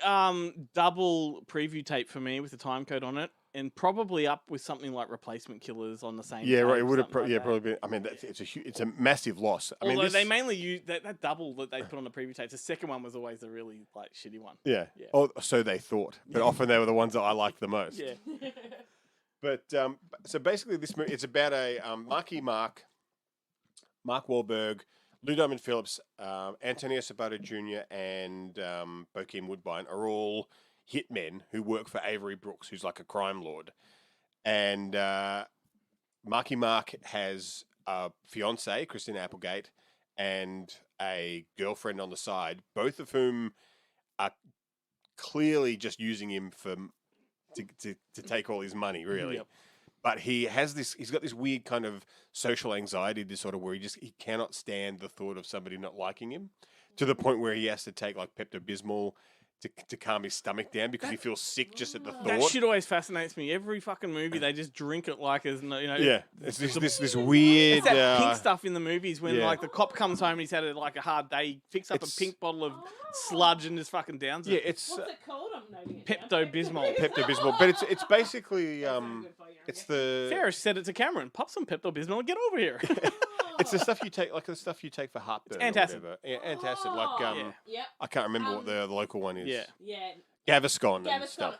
double preview tape for me with the time code on it, and probably up with something like Replacement Killers on the same. Yeah, tape, right. It would have something like that. probably been. I mean, it's a massive loss. I mean, Although this, they mainly use that double that they put on the preview tapes. The second one was always the really like shitty one. yeah. Yeah. Oh, so they thought, but often they were the ones that I liked the most. Yeah. But so basically, this movie it's about a Mark Wahlberg, Lou Diamond Phillips, Antonio Sabato Jr. and Bokeem Woodbine are all hitmen who work for Avery Brooks, who's like a crime lord. And Marky Mark has a fiancée, Christina Applegate, and a girlfriend on the side, both of whom are clearly just using him to take all his money, really. Yep. But he's got this weird kind of social anxiety disorder where he cannot stand the thought of somebody not liking him, to the point where he has to take like Pepto-Bismol to calm his stomach down because he feels sick just at the That thought. shit always fascinates me. Every fucking movie, they just drink it like as Yeah, it's this weird. It's that pink stuff in the movies when yeah. like the cop comes home and he's had a hard day, he picks up a pink bottle of sludge and just fucking downs it. Yeah, it's What's it called? I'm noting it down. Pepto-Bismol. Pepto-Bismol, but it's basically That's not good for you, it's okay. the Ferris said it to Cameron. Pop some Pepto-Bismol and get over here. it's the stuff you take, like the stuff you take for heartburn. It's or antacid. whatever. Yeah, antacid. Like Yeah. Yep. I can't remember what the local one is. Yeah. Yeah. Gaviscon and Gaviscon. stuff.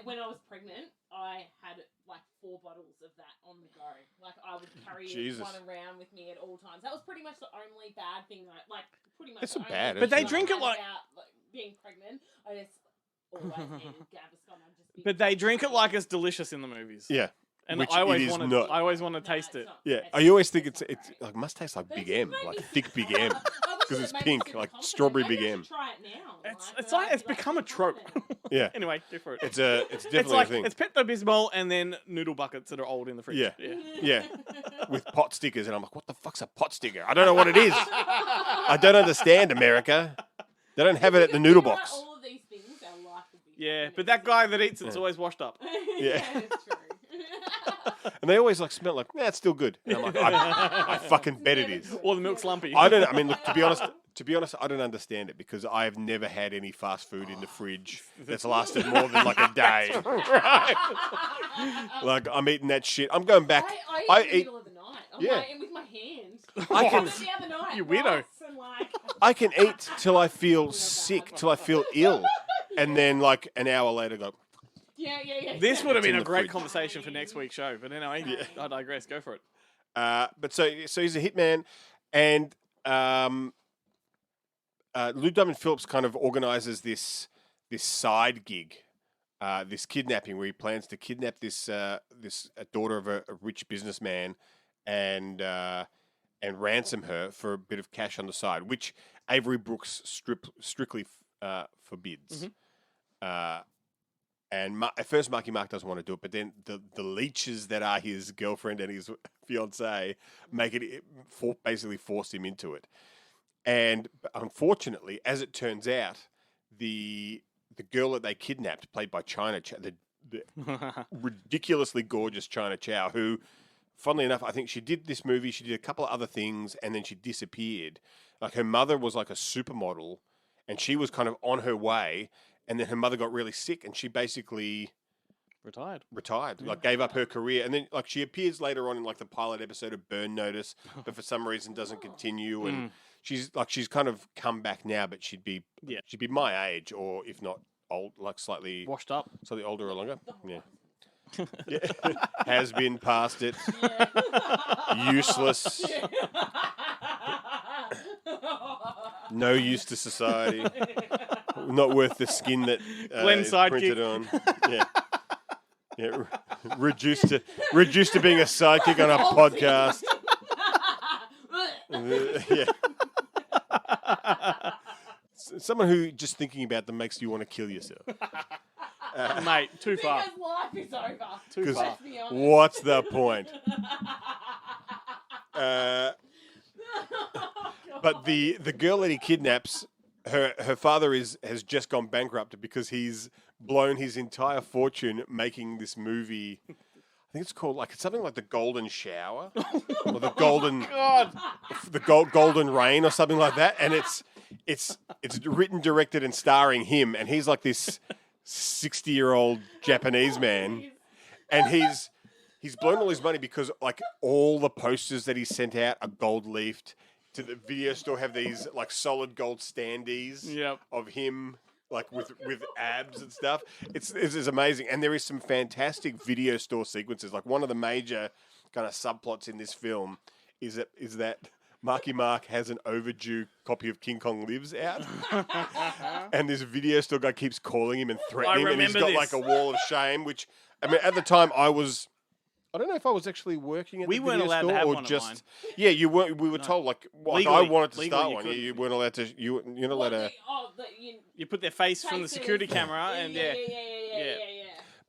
When I was pregnant, I had like 4 bottles of that on the go. Like I would carry Jesus. one around with me at all times. That was pretty much the only bad thing. Pretty much. It's the not only bad, thing But they that I drink it had like- about, being pregnant. I just always needed Gaviscon. I'd just be But they drink it like it's delicious in the movies. Yeah. And Which I always it is want not. to. I always want to No, taste it's it. not. Yeah. It's I always think not. it's like must taste like But Big it's M, made like me- thick Big M. I wish 'Cause it it's made me pink, super like confident. strawberry Maybe Big I M. should try it now. It's become a trope. Yeah. Anyway, go for it. It's It's definitely like a thing. it's Pepto-Bismol and then noodle buckets that are old in the fridge. Yeah. Yeah. Yeah. With pot stickers, and I'm like, what the fuck's a pot sticker? I don't know what it is. I don't understand, America. They don't have it at the noodle box. All of these things, our life would be. Yeah, but that guy that eats it's always washed up. Yeah, it's true. And they always like smell like, nah, it's still good. And I'm like, I fucking bet it is. Or the milk's lumpy. I don't. I mean, look. To be honest, I don't understand it because I've never had any fast food in the fridge that's lasted more than like a day. Like I'm eating that shit. I'm going back. I eat in the middle of the night. I'm Yeah. like, and with my hands. I can- The other night, You weirdo. rice and like. I can eat till I feel sick, till I feel ill, and then like an hour later go. Yeah. This would have It's in been a the great fridge. conversation for next week's show. But anyway, I digress. Go for it. But so he's a hitman, and Lou Diamond Phillips kind of organizes this side gig, this kidnapping where he plans to kidnap this daughter of a rich businessman, and ransom her for a bit of cash on the side, which Avery Brooks strictly forbids. And at first, Marky Mark doesn't want to do it, but then the leeches that are his girlfriend and his fiancée make it basically force him into it. And unfortunately, as it turns out, the girl that they kidnapped, played by China, the ridiculously gorgeous China Chow, who, funnily enough, I think she did this movie, she did a couple of other things, and then she disappeared. Like, her mother was like a supermodel, and she was kind of on her way, and then her mother got really sick, and she basically Retired. Like, gave up her career. And then, like, she appears later on in, like, the pilot episode of Burn Notice, but for some reason doesn't continue. And she's kind of come back now, but she'd be my age, or if not old, like slightly Washed up. slightly older or longer. Yeah. Has been past it. Useless. No use to society. Not worth the skin that is printed on. Yeah. Reduced to being a sidekick on a podcast. Yeah. Someone who just thinking about them makes you want to kill yourself. Mate, too far. Because life is over. Too far. Let's be honest. What's the point? But the girl that he kidnaps, her father has just gone bankrupt because he's blown his entire fortune making this movie. I think it's called something like The Golden Shower or the Golden Golden Rain or something like that, and it's written, directed, and starring him, and he's like this 60-year-old Japanese man, and he's blown all his money because like all the posters that he sent out are gold leafed. To the video store have these like solid gold standees of him like with abs and stuff. It's amazing, and there is some fantastic video store sequences. Like one of the major kind of subplots in this film is that Marky Mark has an overdue copy of King Kong Lives out, and this video store guy keeps calling him and threatening him, and he's got like a wall of shame. Which I mean, at the time I don't know if I was actually working at the video store allowed to have or one just. at mine. Yeah, you weren't. We were told like Legally, I wanted to start you one. couldn't. You weren't allowed to. You're not allowed to. You put their face from the security camera, and yeah.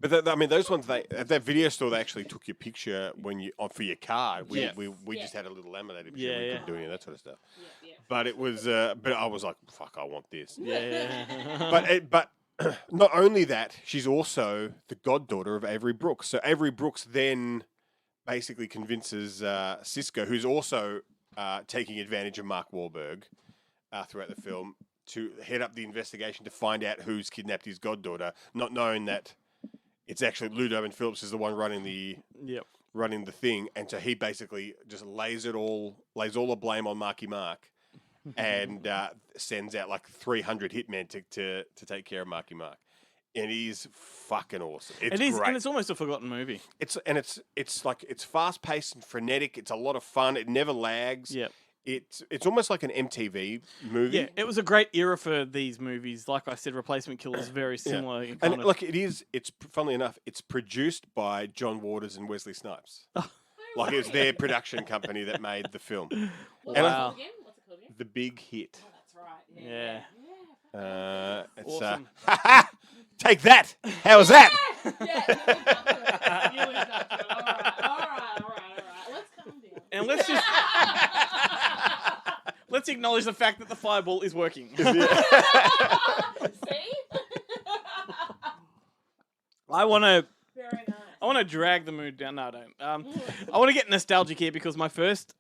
But those ones at that video store they actually took your picture for your card. We just had a little laminated picture. We couldn't do any of that sort of stuff. Yeah. But it was. But I was like, fuck, I want this. Yeah. But not only that, she's also the goddaughter of Avery Brooks. So Avery Brooks then basically convinces Cisco, who's also taking advantage of Mark Wahlberg throughout the film, to head up the investigation to find out who's kidnapped his goddaughter, not knowing that it's actually Ludo and Phillips is the one running the thing, and so he basically just lays all the blame on Marky Mark. And sends out like 300 hitmen to take care of Marky Mark, and he's fucking awesome. It's great. And it's almost a forgotten movie. It's fast paced and frenetic. It's a lot of fun. It never lags. Yeah. It's almost like an MTV movie. Yeah, it was a great era for these movies. Like I said, Replacement Killer is very similar. Yeah. And like it's funnily enough, it's produced by John Waters and Wesley Snipes. Like it was their production company that made the film. What's it called again? The Big Hit. Oh, that's right. Yeah. It's awesome. Take that. How was that? You lived up to it. All right. Let's calm down. And let's acknowledge the fact that the fireball is working. See? I want to. Very nice. I want to drag the mood down. No, I don't. I want to get nostalgic here because my first.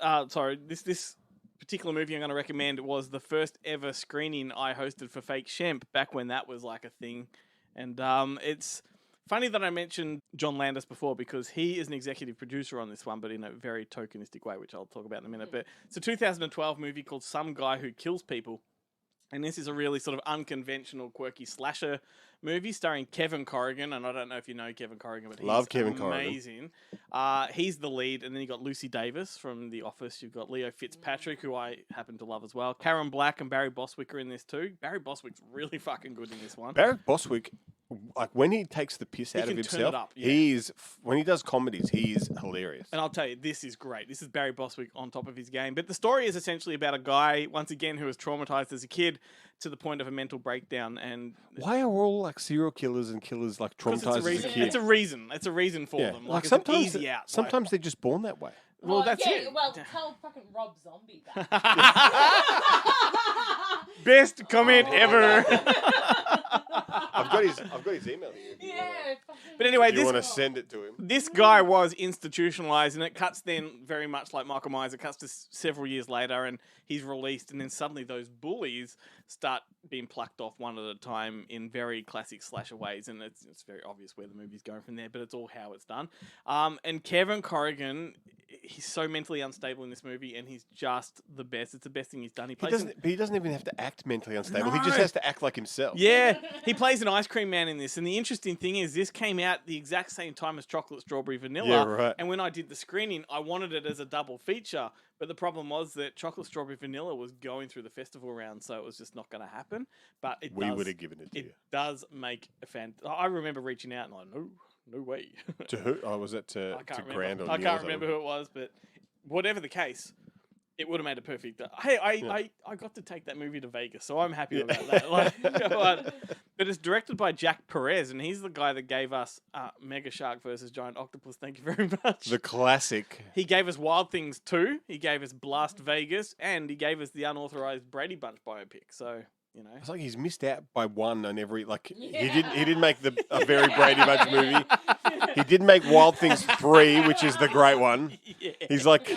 This particular movie I'm going to recommend was the first ever screening I hosted for Fake Shemp back when that was like a thing. And it's funny that I mentioned John Landis before because he is an executive producer on this one, but in a very tokenistic way, which I'll talk about in a minute. But it's a 2012 movie called Some Guy Who Kills People. And this is a really sort of unconventional, quirky slasher movie starring Kevin Corrigan. And I don't know if you know Kevin Corrigan, but he's Kevin Corrigan. Amazing. He's the lead. And then you got Lucy Davis from The Office. You've got Leo Fitzpatrick, who I happen to love as well. Karen Black and Barry Bostwick are in this too. Barry Bostwick's really fucking good in this one. Barry Bostwick like when he takes the piss out of can turn himself, it up, yeah. when he does comedies, he's hilarious. And I'll tell you, this is great. This is Barry Bostwick on top of his game. But the story is essentially about a guy, once again, who was traumatized as a kid to the point of a mental breakdown. And Why are all like serial killers and killers like because traumatized as a reason. kid? It's a reason. It's a reason for them. Like it's sometimes, an easy out. sometimes they're just born that way. Well, that's yeah, it. Well, tell fucking Rob Zombie that. Best comment ever. I've got his email here. Yeah. But anyway, If you want to send it to him. this guy was institutionalized, and it cuts then very much like Michael Myers. It cuts to several years later, and he's released, and then suddenly those bullies start being plucked off one at a time in very classic slasher ways, and it's very obvious where the movie's going from there. But it's all how it's done. And Kevin Corrigan, he's so mentally unstable in this movie, and he's just the best. It's the best thing he's done. But he doesn't even have to act mentally unstable. He just No. has to act like himself. Yeah, he plays an ice cream man in this, and the interesting thing is this came out the exact same time as Chocolate Strawberry Vanilla. Yeah, right. And when I did the screening, I wanted it as a double feature, but the problem was that Chocolate Strawberry Vanilla was going through the festival round, so it was just not going to happen. But we would have given it to you. It does make a fan. I remember reaching out and like, no way. To who? Oh, was it to I can't Grant remember. or I Neil or can't remember who it was, but whatever the case, it would have made it perfect. Hey, I got to take that movie to Vegas, so I'm happy about that. Like, but it's directed by Jack Perez, and he's the guy that gave us Mega Shark versus Giant Octopus. Thank you very much. The classic. He gave us Wild Things 2, he gave us Blast Vegas, and he gave us the unauthorized Brady Bunch biopic. So, you know. It's like he's missed out by one on every he didn't make a very Brady Bunch movie. He did make Wild Things 3, which is the great one. Yeah. He's like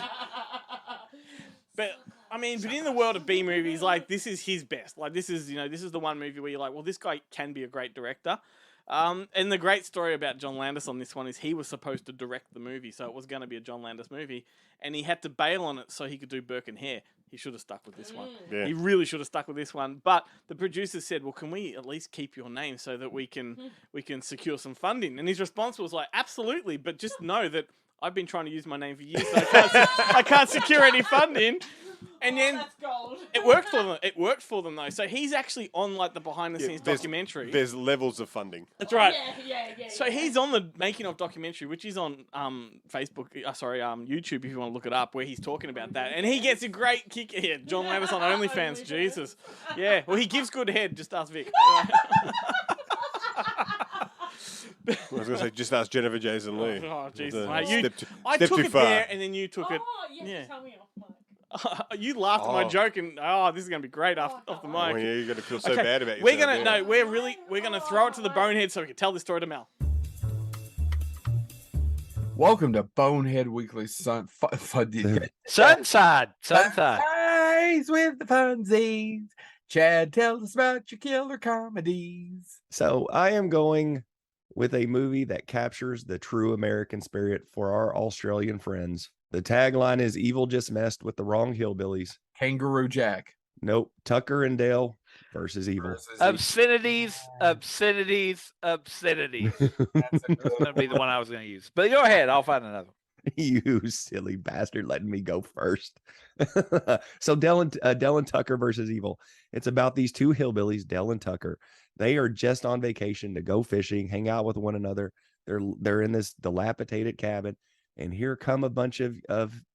But I mean, but in the world of B movies, like this is his best. Like this is the one movie where you're like, well, this guy can be a great director. And the great story about John Landis on this one is he was supposed to direct the movie, so it was going to be a John Landis movie, and he had to bail on it so he could do Burke and Hare. He should have stuck with this one. Yeah. He really should have stuck with this one. But the producers said, well, can we at least keep your name so that we can secure some funding? And his response was like, absolutely, but just know that I've been trying to use my name for years, so I can't secure any funding. And then That's gold. it worked for them. It worked for them though. So he's actually on like the behind the scenes documentary. There's levels of funding. That's right. Yeah. So he's on the making of documentary, which is on Facebook. YouTube if you want to look it up, where he's talking about that, and he gets a great kick here. John Landis on OnlyFans. Jesus. Yeah. Well, he gives good head. Just ask Vic. I was going to say, just ask Jennifer Jason Leigh. Oh Jesus! The Mate, I step took too it far. there, and then you took it. Oh, you have Yeah. to tell me off mic. You laughed at my joke, and this is going to be great off the mic. Oh, yeah, you're going to feel so Okay, bad about yourself. We're gonna throw it to the bonehead so we can tell this story to Mel. Welcome to Bonehead Weekly Sunside. Sunside. Sunsides with the funsies. Chad, tell us about your killer comedies. So I am going with a movie that captures the true American spirit for our Australian friends. The tagline is "Evil just messed with the wrong hillbillies." Kangaroo Jack. Nope. Tucker and Dale versus Evil. Obscenities. That's Going to be the one I was going to use. But go ahead. I'll find another. You silly bastard, letting me go first. So Dell and Tucker versus Evil. It's about these two hillbillies, Dell and Tucker. They are just on vacation to go fishing, hang out with one another. They're in this dilapidated cabin, and here come a bunch of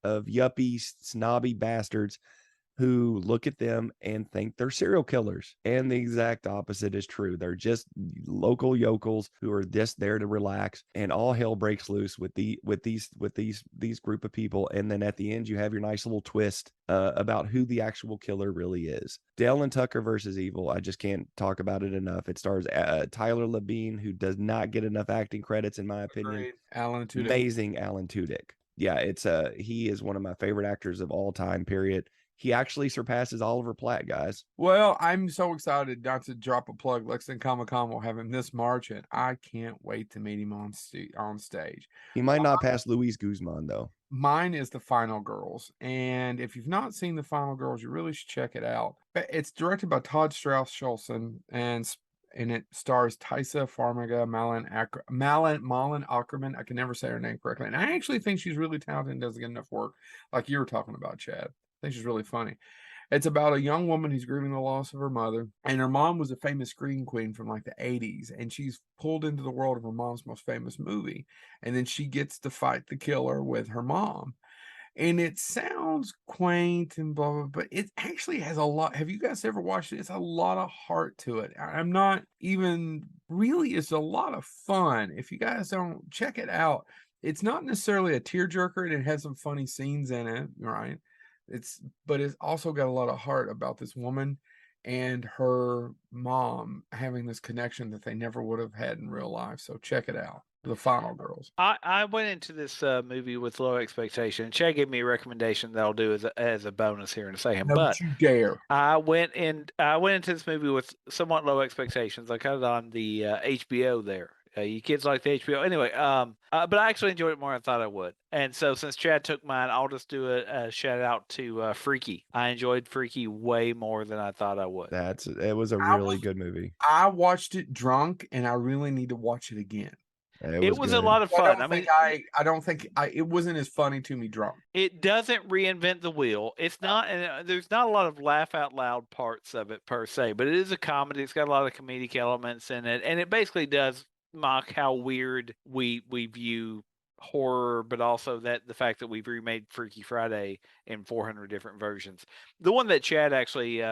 yuppie, snobby bastards who look at them and think they're serial killers. And the exact opposite is true. They're just local yokels who are just there to relax, and all hell breaks loose with these group of people. And then at the end, you have your nice little twist about who the actual killer really is. Dale and Tucker versus Evil. I just can't talk about it enough. It stars Tyler Labine, who does not get enough acting credits, in my opinion. Great. Alan Tudyk. Amazing Alan Tudyk. Yeah, he is one of my favorite actors of all time, period. He actually surpasses Oliver Platt, guys. Well, I'm so excited, not to drop a plug. Lexington Comic-Con will have him this March, and I can't wait to meet him on stage. He might not pass Luis Guzman, though. Mine is The Final Girls, and if you've not seen The Final Girls, you really should check it out. It's directed by Todd Strauss-Schulson, and it stars Tysa Farmiga, Malin Ackerman. I can never say her name correctly, and I actually think she's really talented and doesn't get enough work, like you were talking about, Chad. I think she's really funny. It's about a young woman who's grieving the loss of her mother, and her mom was a famous screen queen from like the 80s, and she's pulled into the world of her mom's most famous movie, and then she gets to fight the killer with her mom. And it sounds quaint and blah, blah, but it actually has a lot. Have you guys ever watched it? It's a lot of heart to it. I'm not even really, it's a lot of fun. If you guys don't check it out, it's not necessarily a tearjerker, and it has some funny scenes in it, right? But it's also got a lot of heart about this woman and her mom having this connection that they never would have had in real life. So check it out. The Final Girls. I went into this movie with low expectation. Chad gave me a recommendation that I'll do as a bonus here in a second. No, but you dare. I went into this movie with somewhat low expectations. I cut it on the HBO there. You kids like the HBO anyway. But I actually enjoyed it more than I thought I would. And so since Chad took mine, I'll just do a shout out to Freaky. I enjoyed Freaky way more than I thought I would. It was a really good movie. I watched it drunk, and I really need to watch it again. It was a lot of fun. I don't think it wasn't as funny to me drunk. It doesn't reinvent the wheel. It's not, and there's not a lot of laugh out loud parts of it per se, but it is a comedy. It's got a lot of comedic elements in it, and it basically does mock how weird we view horror, but also that the fact that we've remade Freaky Friday in 400 different versions. The one that Chad actually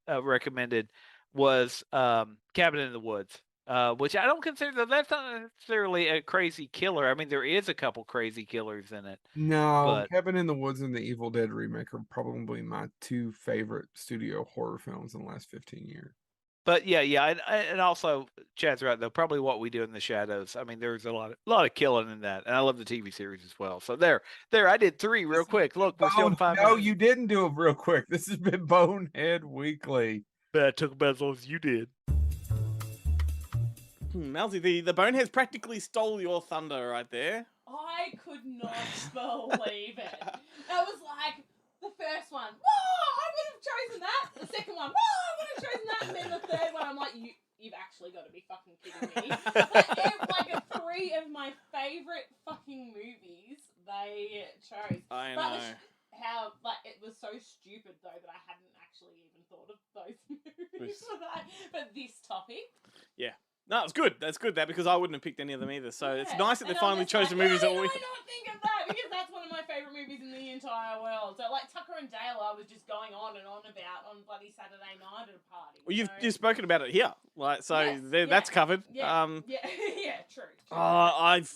recommended was Cabin in the Woods. Which I don't consider that's not necessarily a crazy killer. I mean, there is a couple crazy killers in it. No, Cabin in the Woods and the Evil Dead remake are probably my two favorite studio horror films in the last 15 years. But yeah, and also Chad's right though. Probably What We Do in the Shadows. I mean, there's a lot of killing in that, and I love the TV series as well. So there. I did 3 real quick. Look, we're still 5 minutes. No, you didn't do it real quick. This has been Bonehead Weekly. But it took about as long as you did. Melsy, the Boneheads practically stole your thunder right there. I could not believe it. It was like the first one, I would have chosen that. The second one, I would have chosen that. And then the third one, I'm like, you've actually got to be fucking kidding me. Like 3 of my favorite fucking movies they chose. I know. How it was so stupid though that I hadn't actually even thought of those movies for that. But this topic. Yeah. No, it's good. That's good. Because I wouldn't have picked any of them either. So it's nice that they finally chose the movies that we. Why not think of that? Because that's one of my favourite movies in the entire world. So like Tucker and Dale, I was just going on and on about on bloody Saturday night at a party. Well, you've spoken about it here, like so. Yes, that's covered. Yeah, true.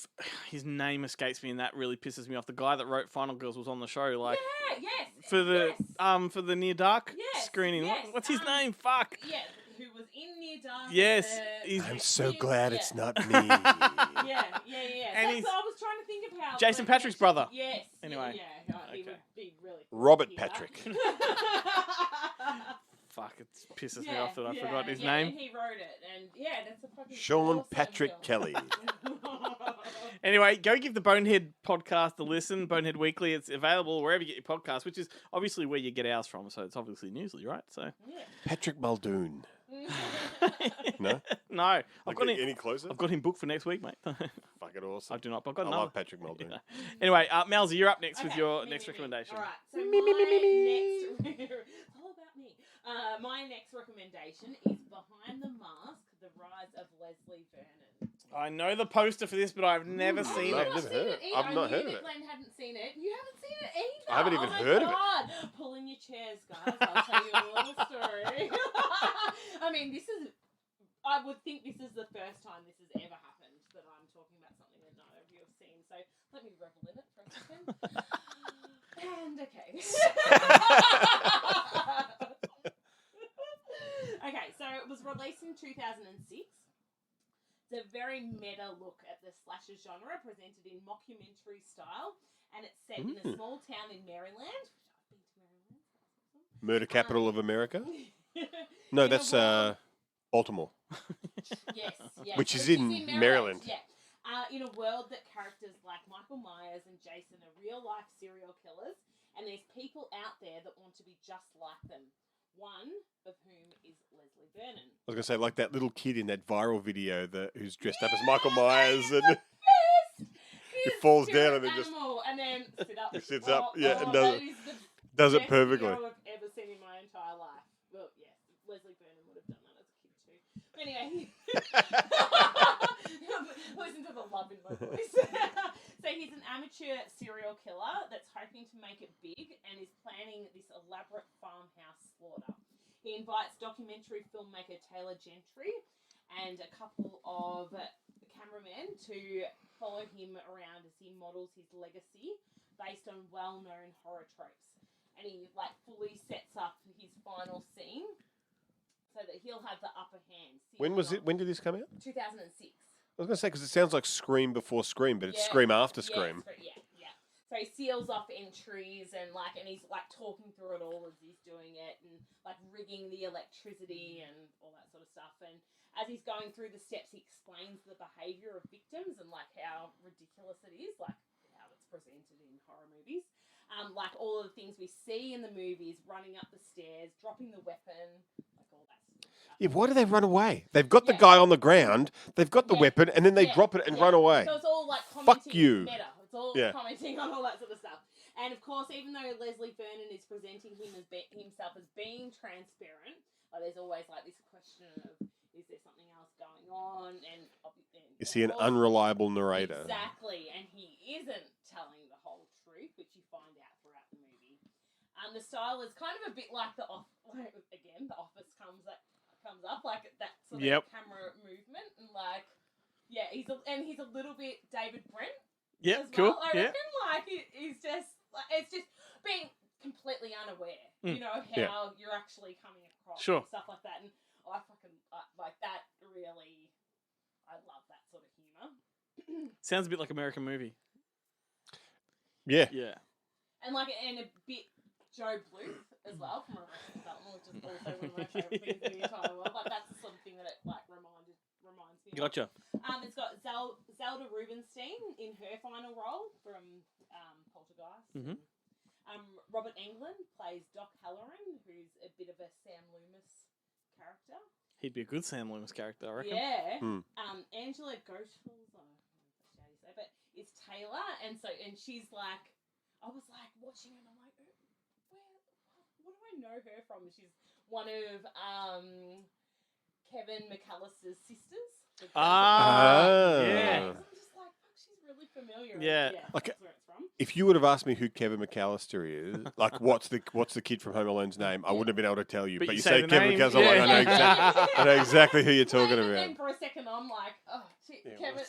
His name escapes me, and that really pisses me off. The guy that wrote Final Girls was on the show, like for the Near Dark screening. Yes, what's his name? Fuck. Yeah. Who was in Near Dark? Yes, I'm so glad it's not me. Yeah. And So I was trying to think of how Jason Patrick's brother. Yes. Anyway, he would be really cool Robert Patrick. Fuck, it pisses me off that I forgot his name. And he wrote it, and that's a fucking Sean awesome Patrick film. Kelly. Anyway, go give the Bonehead podcast a listen. Bonehead Weekly. It's available wherever you get your podcast, which is obviously where you get ours from. So it's obviously Newsly, right? So Patrick Muldoon. No? No. I've got him, any closer? I've got him booked for next week, mate. Fucking awesome. I do not, but I've got I another. love Patrick Muldoon. Yeah. Anyway, Melsy, you're up next with your next recommendation. All right. So it's all about me. My next recommendation is Behind the Mask, The Rise of Leslie Vernon. I know the poster for this, but I've never seen it. I've never heard it. I've not heard of it. Glenn hadn't seen it. You haven't seen it either. I haven't even heard of it. Pull in your chairs, guys. I'll tell you a little story. I mean, I would think this is the first time this has ever happened that I'm talking about something that none of you have seen. So let me revel in it for a second. And okay. Okay, so it was released in 2006. It's a very meta look at the slasher genre presented in mockumentary style, and it's set in a small town in Maryland. Which I've been to Maryland. Murder capital of America? No, that's Baltimore. Yes. Which is in Maryland. Yeah. In a world that characters like Michael Myers and Jason are real-life serial killers, and there's people out there that want to be just like them. One of whom is Leslie Vernon. I was going to say, like that little kid in that viral video who's dressed up as Michael Myers and he falls down and then just and then sit up. He sits up, and does it perfectly. I've ever seen in my Anyway, listen to the love in my voice. So he's an amateur serial killer that's hoping to make it big and is planning this elaborate farmhouse slaughter. He invites documentary filmmaker Taylor Gentry and a couple of cameramen to follow him around as he models his legacy based on well-known horror tropes. And he fully sets up his final scene so that he'll have the upper hand. When was it? When did this come out? 2006. I was going to say, because it sounds like Scream before Scream, but it's Scream after Scream. Yeah. So he seals off entries and he's talking through it all as he's doing it and rigging the electricity and all that sort of stuff. And as he's going through the steps, he explains the behaviour of victims and how ridiculous it is, how it's presented in horror movies. All of the things we see in the movies, running up the stairs, dropping the weapon, all that stuff. Yeah, why do they run away? They've got the guy on the ground, they've got the weapon, and then they drop it and run away. So it's all commenting. Fuck you. Meta. It's all commenting on all that sort of stuff. And of course, even though Leslie Vernon is presenting himself as being transparent, there's always this question of, is there something else going on? And is he an unreliable narrator? Exactly, and he isn't telling the whole truth, which you find out throughout the movie. The style is kind of a bit like The Office comes up, that sort of camera movement, and he's a little bit David Brent. Yeah, as cool. Well. I reckon he's just it's just being completely unaware, how you're actually coming across and stuff like that. And I fucking that. Really, I love that sort of humor. Sounds a bit like American Movie. Yeah. And and a bit Joe Bluth as well from Arrested Development, which is also one of my favourite things in the entire world. That's the sort of thing that it reminds me of. Gotcha. It's got Zelda Rubinstein in her final role from Poltergeist. Mm-hmm. Robert Englund plays Doc Halloran, who's a bit of a Sam Loomis character. He'd be a good Sam Loomis character, I reckon. Yeah. Angela Goshfels, I don't know how to say, but it's Taylor, and she's I was watching her, and I'm what do I know her from? She's one of Kevin McAllister's sisters. Yeah. I'm just fuck, she's really familiar. Yeah. That's where it's from. If you would have asked me who Kevin McAllister is, what's the kid from Home Alone's name, I wouldn't have been able to tell you. But you say Kevin McAllister, I know exactly who you're talking about. And then for a second, I'm oh shit, Kevin.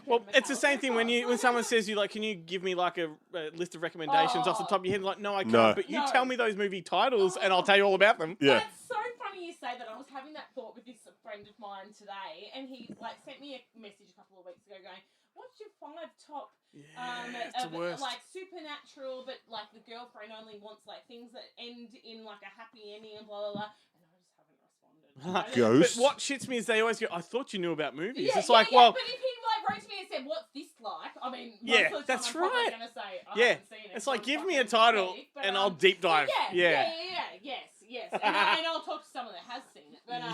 Well, it's the same thing when someone says you can you give me a list of recommendations off the top of your head? No, I can't. No. But you tell me those movie titles, and I'll tell you all about them. Yeah. That's so funny you say that. I was having that thought with this friend of mine today, and he sent me a message a couple of weeks ago going, "What's your 5 top?" It's the worst. Supernatural, but the girlfriend only wants things that end in a happy ending and blah blah blah. And I just haven't responded. Ghost. But what shits me is they always go, "I thought you knew about movies." Yeah, it's well. But if he wrote to me and said, "What's this like?" I mean, most of the time that's I'm probably right. gonna say, I Yeah, haven't seen it. it's so I'm give me a fucking title pathetic, but, and I'll deep dive. Yes, and I'll talk to someone that has seen it. But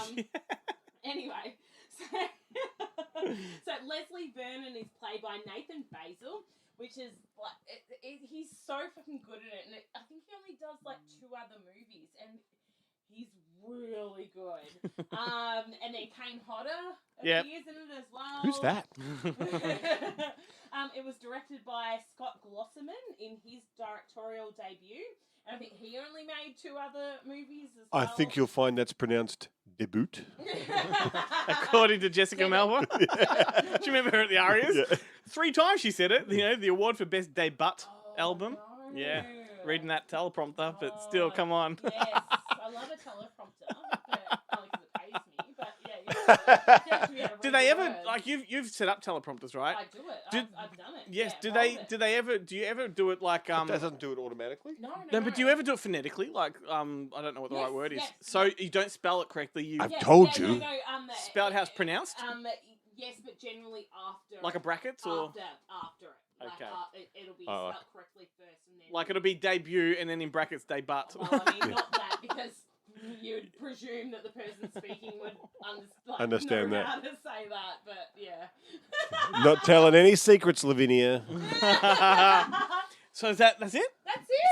anyway, so Leslie Vernon is played by Nathan Basil, which is he's so fucking good at it, and I think he only does 2 other movies, and he's really good. And then Kane Hodder appears in it as well. Who's that? It was directed by Scott Glosserman in his directorial debut. And I think he only made 2 other movies as well. I think you'll find that's pronounced debut. According to Jessica Melba. Do you remember her at the Arias? Yeah. 3 times she said it. The award for best debut album. No. Yeah. Reading that teleprompter, but still, come on. Yes, I love a teleprompter. Only because it pays me. But yeah. Do they ever you've set up teleprompters, right? I do it. I've done it. Yes. Yeah, Do you ever do it It doesn't do it automatically. No. but do you ever do it phonetically? I don't know what the right word is. Yes, So you don't spell it correctly. I've told you. No, spell it how it's pronounced. Yes, but generally after. Like a brackets or after it. Okay. It'll be spelled correctly first, and then. it'll be debut and then in brackets debut. Well, I mean, not that because you'd presume that the person speaking would Understand know that. how to say that, but yeah. Not telling any secrets, Lavinia. So that's it? That's it.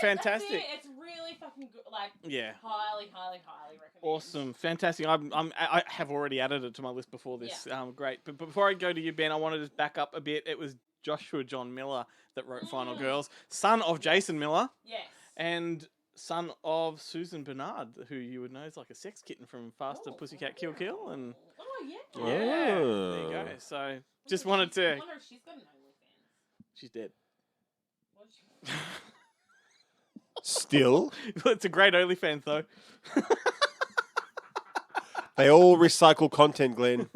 Fantastic. That's it. It's really fucking good. Like, Yeah. highly, highly, highly recommend. Awesome, fantastic. I have already added it to my list before this. Great. But before I go to you, Ben, I wanted to back up a bit. It was Joshua John Miller that wrote Final Girls, son of Jason Miller. Yes. And son of Susan Bernard, who you would know is like a sex kitten from Faster Pussycat Kill Kill. And Oh, yeah. yeah, there you go. So just wanted to. I wonder if she's got an OnlyFans. She's dead. What is she? Still, It's a great OnlyFans though. they all recycle content, Glenn.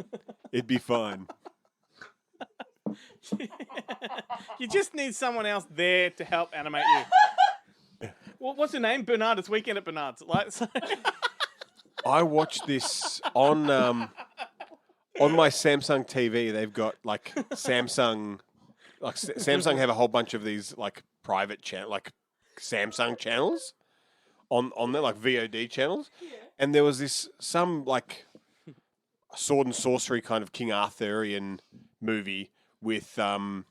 It'd be fine. You just need someone else there to help animate you. Well, what's her name? Bernard. It's Weekend at Bernard's. Like, so. I watched this on my Samsung TV. They've got like Samsung have a whole bunch of these like private like Samsung channels on there, like VOD channels. Yeah. And there was some like sword and sorcery kind of King Arthurian movie with Katherine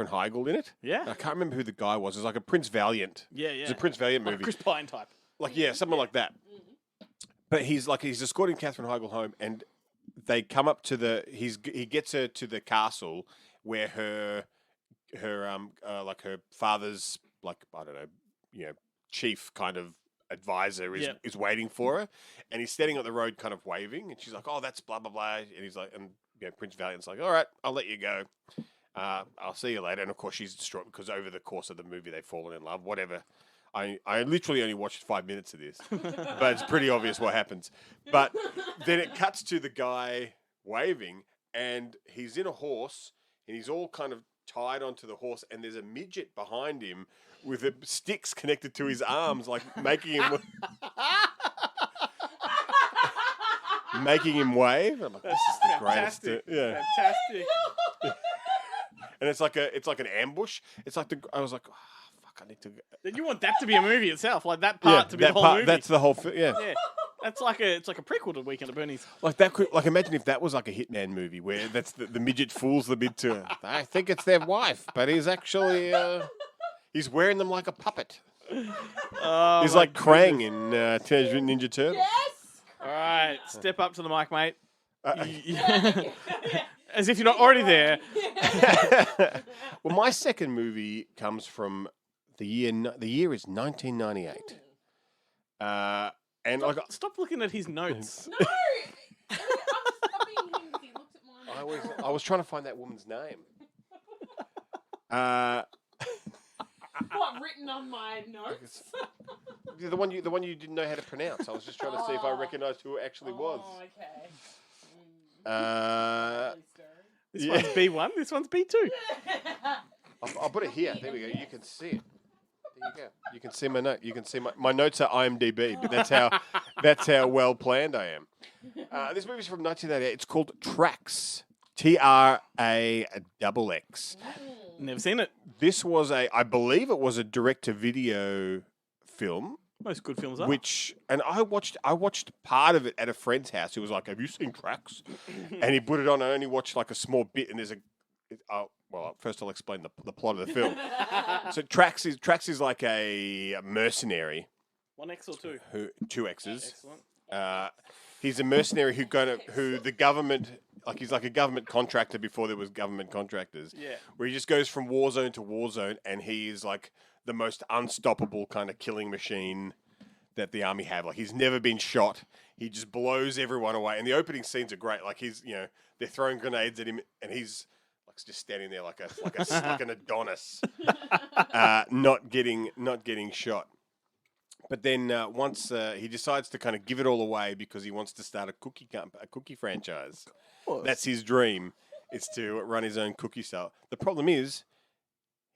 Heigl in it. Yeah. I can't remember who the guy was. It was like a Prince Valiant. Yeah. It was a Prince Valiant movie. Like Chris Pine type. Like, yeah, something like that. But he's escorting Katherine Heigl home, and they come up to he gets her to the castle where her father's, like, I don't know, chief kind of advisor is waiting for her, and he's standing on the road kind of waving, and she's like, oh, that's blah blah blah, and he's like, and Prince Valiant's like, all right, I'll let you go, I'll see you later. And of course she's distraught because over the course of the movie they've fallen in love, whatever. I literally only watched 5 minutes of this, but it's pretty obvious what happens. But then it cuts to the guy waving, and he's in a horse, and he's all kind of tied onto the horse, and there's a midget behind him with sticks connected to his arms, like making him wave. I'm like, this is the greatest. Yeah, fantastic. And it's like an ambush. It's like I was like, oh, fuck, I need to. You want that to be a movie itself, like that part to be the whole movie. That's the whole thing. Yeah. It's like a prequel to Weekend at Bernie's. Like that could, like, imagine if that was like a Hitman movie where that's the midget fools the bid to. I think it's their wife, but he's actually he's wearing them like a puppet. He's like Krang in Teenage Mutant Ninja Turtles. Yes! All right, step up to the mic, mate. As if you're not already there. Well, my second movie comes from the year is 1998. And stop looking at his notes. No! I'm stopping him because he looked at mine. I was trying to find that woman's name. What, written on my notes? The one you didn't know how to pronounce. I was just trying to see if I recognised who it actually was. Oh, okay. This one's B1. This one's B2. I'll put it here. There we go. You can see it. There you go. You can see my note. You can see my notes are IMDb. But that's how well planned I am. This movie's from 1988. It's called Tracks. TRAXX. Never seen it. This was I believe it was a direct-to-video film. Most good films are. And I watched part of it at a friend's house who was like, have you seen Tracks? And he put it on. I only watched like a small bit, and there's first I'll explain the plot of the film. So Tracks is like a mercenary. 1X or 2? Two X's. Excellent. He's a mercenary who the government, like, he's like a government contractor before there was government contractors. Yeah. Where he just goes from war zone to war zone, and he is like the most unstoppable kind of killing machine that the army have. Like, he's never been shot. He just blows everyone away. And the opening scenes are great. Like, they're throwing grenades at him, and he's like just standing there like an Adonis, not getting shot. But then once he decides to kind of give it all away because he wants to start a cookie franchise. That's his dream, is to run his own cookie style. The problem is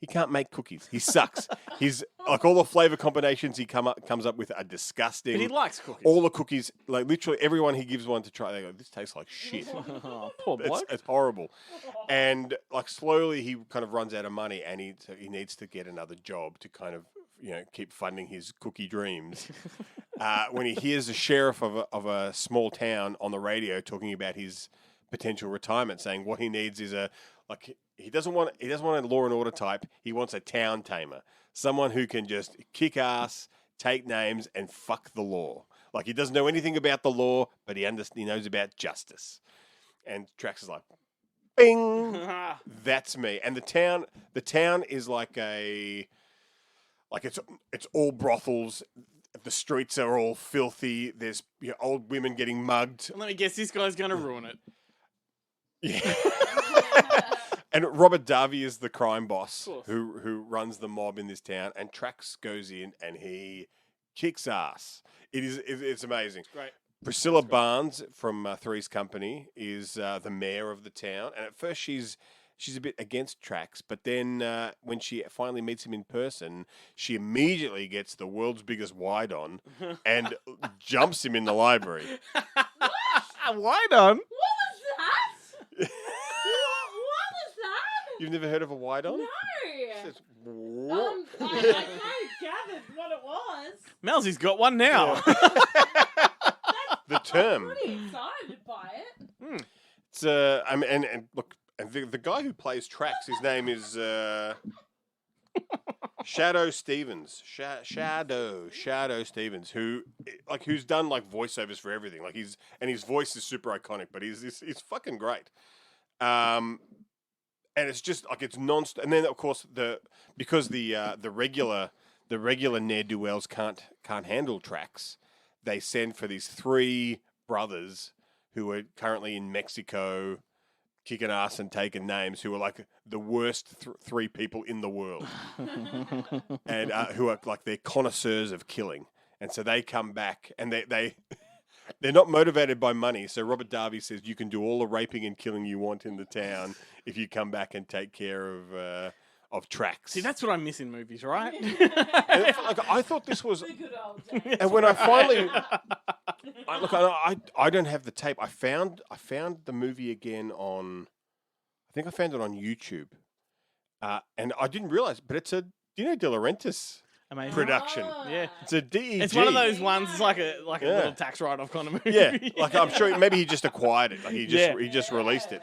he can't make cookies. He sucks. He's like, all the flavor combinations he comes up with are disgusting. But he likes cookies. All the cookies, like literally everyone he gives one to try, they go, this tastes like shit. Oh, poor bloke. It's horrible. And like slowly he kind of runs out of money, and he needs to get another job to kind of keep funding his cookie dreams. When he hears the sheriff of a small town on the radio talking about his potential retirement, saying what he needs is he doesn't want a Law and Order type. He wants a town tamer, someone who can just kick ass, take names, and fuck the law. Like, he doesn't know anything about the law, but he knows about justice. And Trax is like, bing, that's me. And the town is like it's all brothels. The streets are all filthy. There's old women getting mugged. Let me guess, this guy's going to ruin it. Yeah. And Robert Davi is the crime boss who runs the mob in this town. And Trax goes in and he kicks ass. It's amazing. Great. Priscilla Barnes from Three's Company is the mayor of the town. And at first she's a bit against Trax, but then when she finally meets him in person, she immediately gets the world's biggest wide on and jumps him in the library. Wide on? What was that? What was that? You've never heard of a wide on? No. Says, I kind of gathered what it was. Melsy's got one now. The term. I'm pretty excited by it. It's and look, and the guy who plays Trax, his name is Shadow Stevens. Shadow Stevens, who's done like voiceovers for everything. Like his voice is super iconic, but he's fucking great. And it's just like it's non-stop. And then of course because the regular ne'er-do-wells can't handle Trax, they send for these 3 brothers who are currently in Mexico, kicking ass and taking names, who are like the worst 3 people in the world, and who are like they're connoisseurs of killing. And so they come back, and they're not motivated by money. So Robert Davi says you can do all the raping and killing you want in the town if you come back and take care of Trax. See, that's what I miss in movies, right? I thought this was, The good old days. and when I finally, I don't have the tape. I found the movie again on, I think I found it on YouTube, and I didn't realize, but it's a Dino De Laurentiis Amazing. production. Oh. Yeah. It's a DEG. It's one of those ones. It's like a little tax write-off kind of movie. Yeah, like I'm sure maybe he just acquired it. Like he just released it,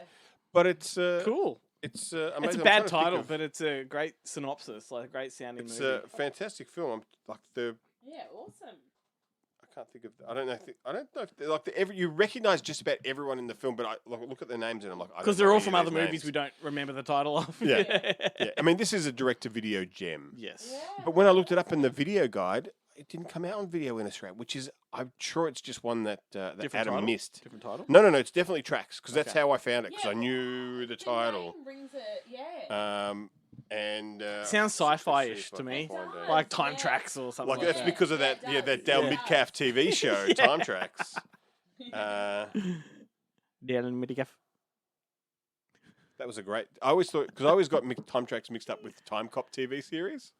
but it's Cool. It's amazing. It's a bad title, but it's a great synopsis, like a great sounding it's movie. a fantastic film. Yeah, awesome. I can't think of. I don't know if you recognize just about everyone in the film, but I look at their names and I'm like, because they're all from other movies we don't remember the title of. Yeah. I mean, this is a direct-to-video gem. Yes. Yeah. But when I looked it up in the video guide, it didn't come out on video in Australia, which is, I'm sure it's just one that Different Adam title? missed. Different title? No, it's definitely Trax, because that's Okay. how I found it, because Yeah, I knew the title. name rings it, yeah. And Sounds let's see sci-fi-ish if I to can me. find it. Like Time Yeah. Tracks or something Like like that's that. because of that, Yeah, that Dale yeah. Midcalf TV show, Time Tracks. Dylan Midcalf. That was a great. I always thought, because I always got Time Tracks mixed up with Time Cop TV series.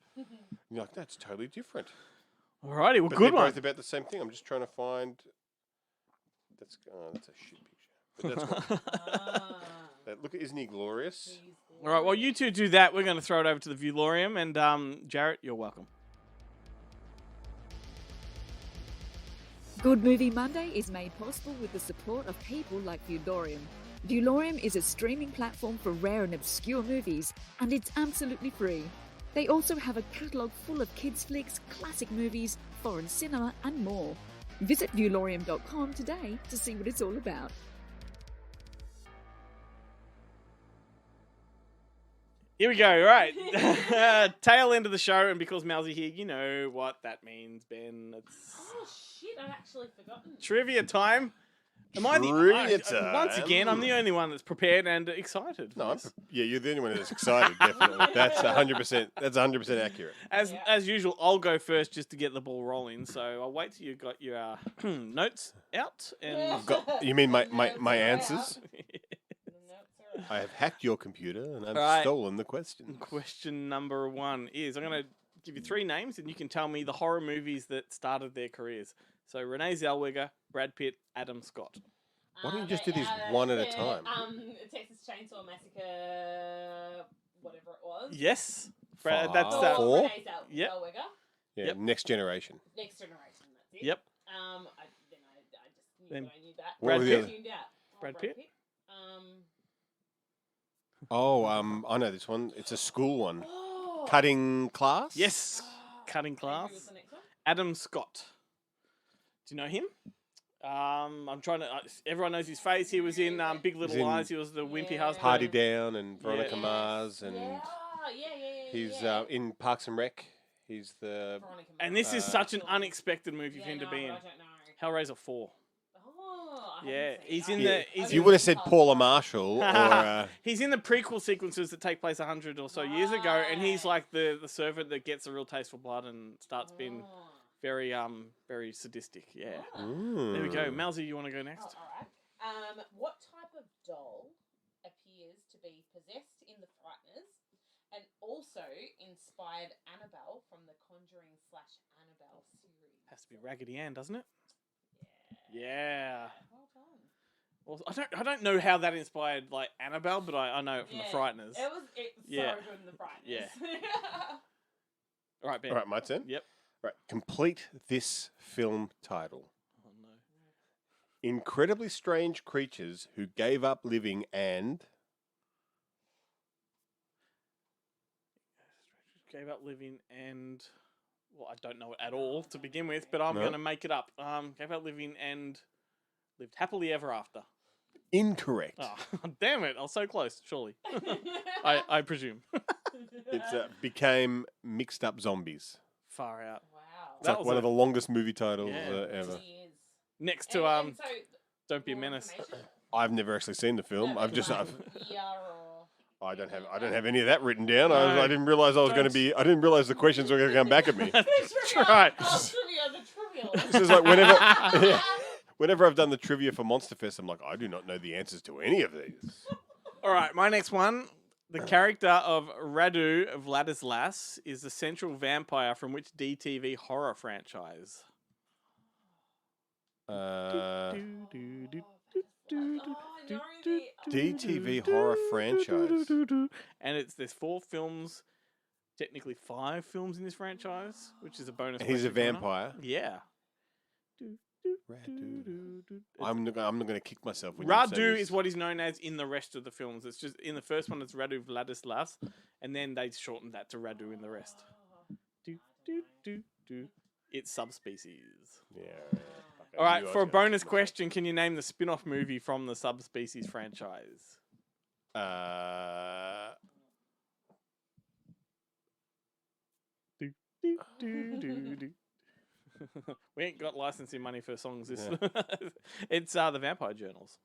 You're like, that's totally different. Alrighty, well, But good they're one. both about the same thing. I'm just trying to find. That's a shit picture. But that's what, look, isn't he glorious? All right, well, you two do that. We're going to throw it over to the Viewlorium, and Jarrett, you're welcome. Good Movie Monday is made possible with the support of people like Viewlorium. Viewlorium is a streaming platform for rare and obscure movies, and it's absolutely free. They also have a catalogue full of kids' flicks, classic movies, foreign cinema, and more. Visit viewlorium.com today to see what it's all about. Here we go, right. Tail end of the show, and because Melsy here, you know what that means, Ben. It's Oh shit, I'd actually forgotten. trivia time. Am I Trivia once time. again, I'm the only one that's prepared and excited. for No, this. you're the only one that's excited. Definitely, that's 100%. That's 100% accurate. As usual, I'll go first just to get the ball rolling. So I'll wait till you've got your notes out. And You mean my answers? I have hacked your computer and I've Right. stolen the question. Question number 1 is, I'm going to give you 3 names, and you can tell me the horror movies that started their careers. So Renee Zellweger, Brad Pitt, Adam Scott. Why don't you just do these one at a time? Texas Chainsaw Massacre, whatever it was. Yes. Five. That's Four. Renee Yep. Zellweger. Yeah, Yep. Next Generation. Next Generation, that's it. Yep. I just knew Then that I knew that. Brad were the Pitt. other- Tuned out. Brad Pitt. I know this one. It's a school one. Oh. Cutting Class? Yes. Cutting Class. Who was the next one? Adam Scott. Do you know him? I'm trying to. Everyone knows his face. He was in Big Little Lies. He was the wimpy husband. Party Down and Veronica Yes. Mars, and he's in Parks and Rec. He's the. And this is such an unexpected movie for him to be in. Hellraiser 4. Yeah, he's in the. You would have said Paula Marshall, or he's in the prequel sequences that take place 100 or so years ago, and he's like the servant that gets a real taste for blood and starts being very very sadistic. Yeah. There we go. Melsy, you want to go next? All right. What type of doll appears to be possessed in The Frighteners, and also inspired Annabelle from the Conjuring / Annabelle series? Has to be Raggedy Ann, doesn't it? Yeah. Well done. Well, I don't know how that inspired like Annabelle, but I know it from The Frighteners. It's so good in The Frighteners. Yeah. All right, Ben. all right, my turn. Yep. Right, complete this film title. Oh no. Incredibly strange creatures who gave up living and Gave up living and well, I don't know it at all to begin with, but I'm going to make it up. Gave up living and lived happily ever after. Incorrect. Oh, damn it! I was so close. Surely, I presume. It's became mixed up zombies. Far out. Wow. It's like one of the longest movie titles Yeah. ever. Next to And so Don't Be a more Menace. information? I've never actually seen the film. No, I've but just like I've, year or I don't have any of that written down. No. I didn't realize I was going to be. I didn't realize the questions were going to come back at me. That's right. Trivia. This is like whenever. Whenever I've done the trivia for Monster Fest, I'm like, I do not know the answers to any of these. All right, my next one. The character of Radu Vladislas is the central vampire from which DTV horror franchise? DTV horror franchise. And there's 4 films, technically 5 films in this franchise, which is a bonus. And he's a question for vampire. Yeah. I'm not going to kick myself. When Radu you say this. is what he's known as in the rest of the films. It's just in the first one it's Radu Vladislas, and then they shortened that to Radu in the rest. It's subspecies. Yeah. Okay, All right, you for a ask bonus question, can you name the spin-off movie from the subspecies franchise? We ain't got licensing money for songs. It's the Vampire Journals.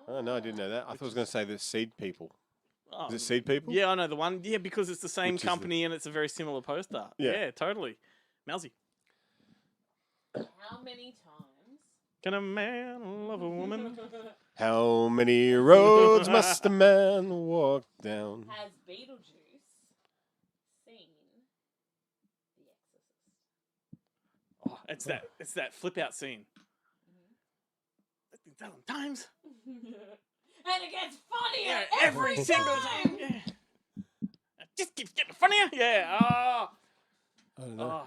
Oh no, I didn't know that. I thought I was going to say the Seed People. Oh, Is it Seed People? Yeah, I know the one. Yeah, because it's the same Which is company and it's a very similar poster. Yeah. Yeah, totally. Melsy. How many times? Can a man love a woman? How many roads must a man walk down? Has Beetlejuice seen The Exorcist? Oh, it's that flip out scene. That's been done times. And it gets funnier every single time. Yeah. It just keeps getting funnier. Yeah. Oh. I don't know. I'll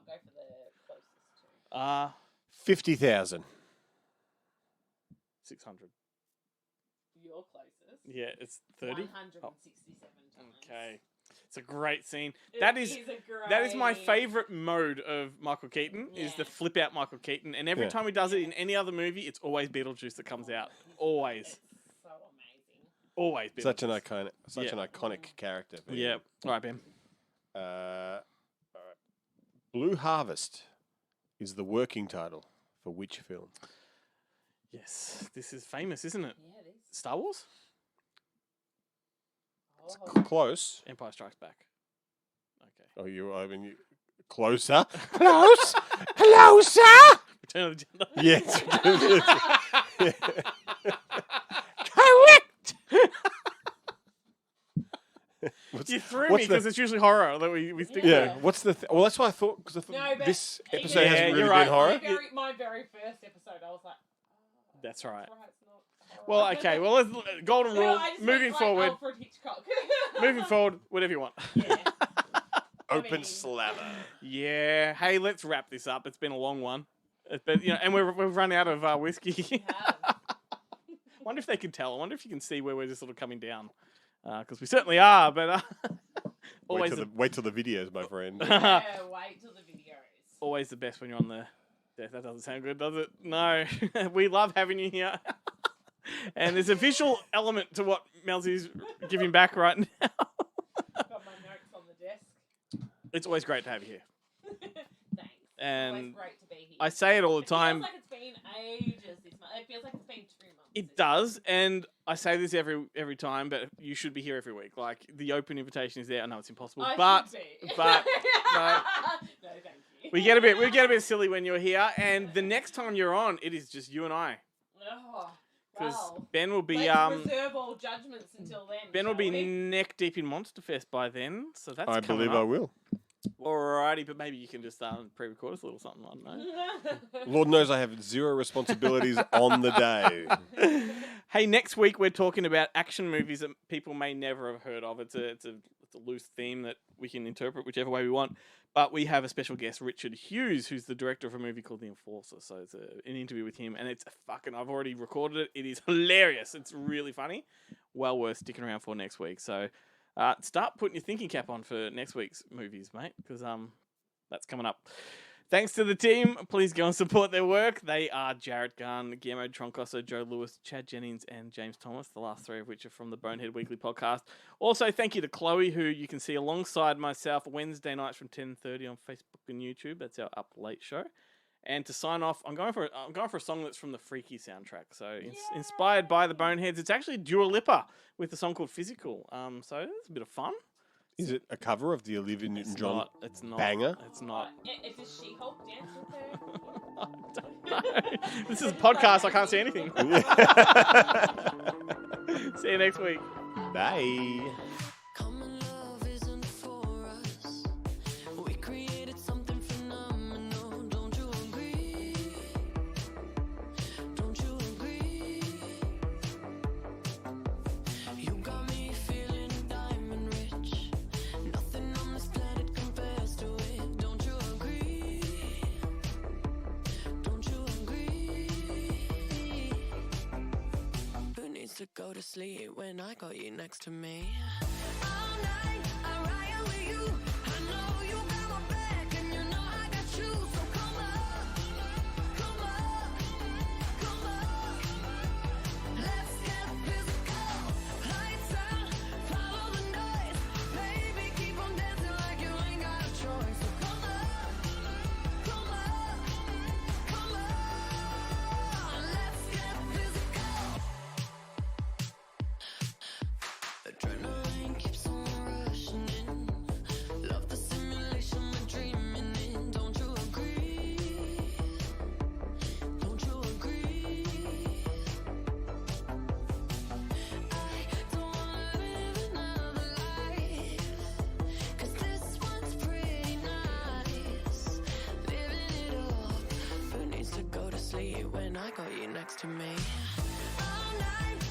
go for the closest two. 50,000. 600. Your closest. Yeah, it's 30. 167 times. Okay. It's a great scene. It That is a that is my great- favorite mode of Michael Keaton is the flip out Michael Keaton, and every Yeah. time he does it in any other movie, it's always Beetlejuice that comes out. Always, It's so amazing. always. Beetlejuice. Such an Yeah. iconic character. for Yeah. him. All right, Ben. All right. Blue Harvest is the working title for which film? Yes, this is famous, isn't it? Yeah, it is. Star Wars, Oh. Close. Empire Strikes Back. Okay. Oh, closer. Close. Closer. Return of the Jedi. Yes. Correct. What's- You threw me what's the- because it's usually horror that we stick Yeah. with. What's the? Well, that's why I thought because I thought No, but this even- episode Yeah, hasn't really you're been right. horror. My very first episode, I was like, That's right. it's not horror. Well, okay. Well, let's, golden No, rule. I just Moving meant, like, forward. Alfred Hitchcock. Moving forward. Whatever you want. Yeah. Open mean- slather. Yeah. Hey, let's wrap this up. It's been a long one. But and we've run out of whiskey. Wonder if they can tell. I wonder if you can see where we're just sort of coming down, because we certainly are. But always. Wait till the videos, my friend. Yeah, wait till the videos. always the best when you're on the desk. That doesn't sound good, does it? No. We love having you here. And there's a visual element to what Melsy's giving back right now. Got my notes on the desk. It's always great to have you here. Thanks. And Always great to be here. I say it all the time. It feels like it's been ages this month. It feels like it's been 2 months. It does, and I say this every time, but you should be here every week. Like, the open invitation is there. I know it's impossible, but no, no, thank you. we get a bit silly when you're here, and the next time you're on, it is just you and I. Oh, Because well, Ben will be let's reserve all judgments until then. Ben will shall be we? neck deep in Monster Fest by then, so that's I coming believe up. I will. Alrighty, but maybe you can just pre-record us a little something. I don't know. Lord knows I have zero responsibilities on the day. Hey, next week we're talking about action movies that people may never have heard of. It's a loose theme that we can interpret whichever way we want. But we have a special guest, Richard Hughes, who's the director of a movie called The Enforcer. So it's an interview with him, and it's I've already recorded it. It is hilarious. It's really funny. Well worth sticking around for next week. So start putting your thinking cap on for next week's movies, mate, because that's coming up. Thanks to the team. Please go and support their work. They are Jared Gunn, Guillermo Troncoso, Joe Lewis, Chad Jennings, and James Thomas, the last 3 of which are from the Bonehead Weekly podcast. Also, thank you to Chloe, who you can see alongside myself Wednesday nights from 10:30 on Facebook and YouTube. That's our Up Late show. And to sign off, I'm going for a song that's from the Freaky soundtrack. So inspired by the Boneheads. It's actually Dua Lipa with a song called Physical. So it's a bit of fun. Is it a cover of the Olivia Newton-John It's not. banger? It's not. If this She-Hulk dance with her. I don't know. This is a podcast. I can't see anything. See you next week. Bye. Common love isn't for us. We created something phenomenal. Don't you agree? Don't you agree? You got me feeling diamond rich. Nothing on this planet compares to it. Don't you agree? Don't you agree? Who needs to go to sleep when I got you next to me? All night, I ride with you. I know you got my back, and you know I got you. So come on, come on, come on. Let's get physical. Lights out, follow the noise. Baby, keep on dancing like you ain't got a choice. So come on, come on, come on. Let's get physical. Adrenaline keeps on rushing in. Love the simulation we're dreaming in. Don't you agree? Don't you agree? I don't wanna live another life, 'cause this one's pretty nice. Living it up. Who needs to go to sleep when I got you next to me? All night.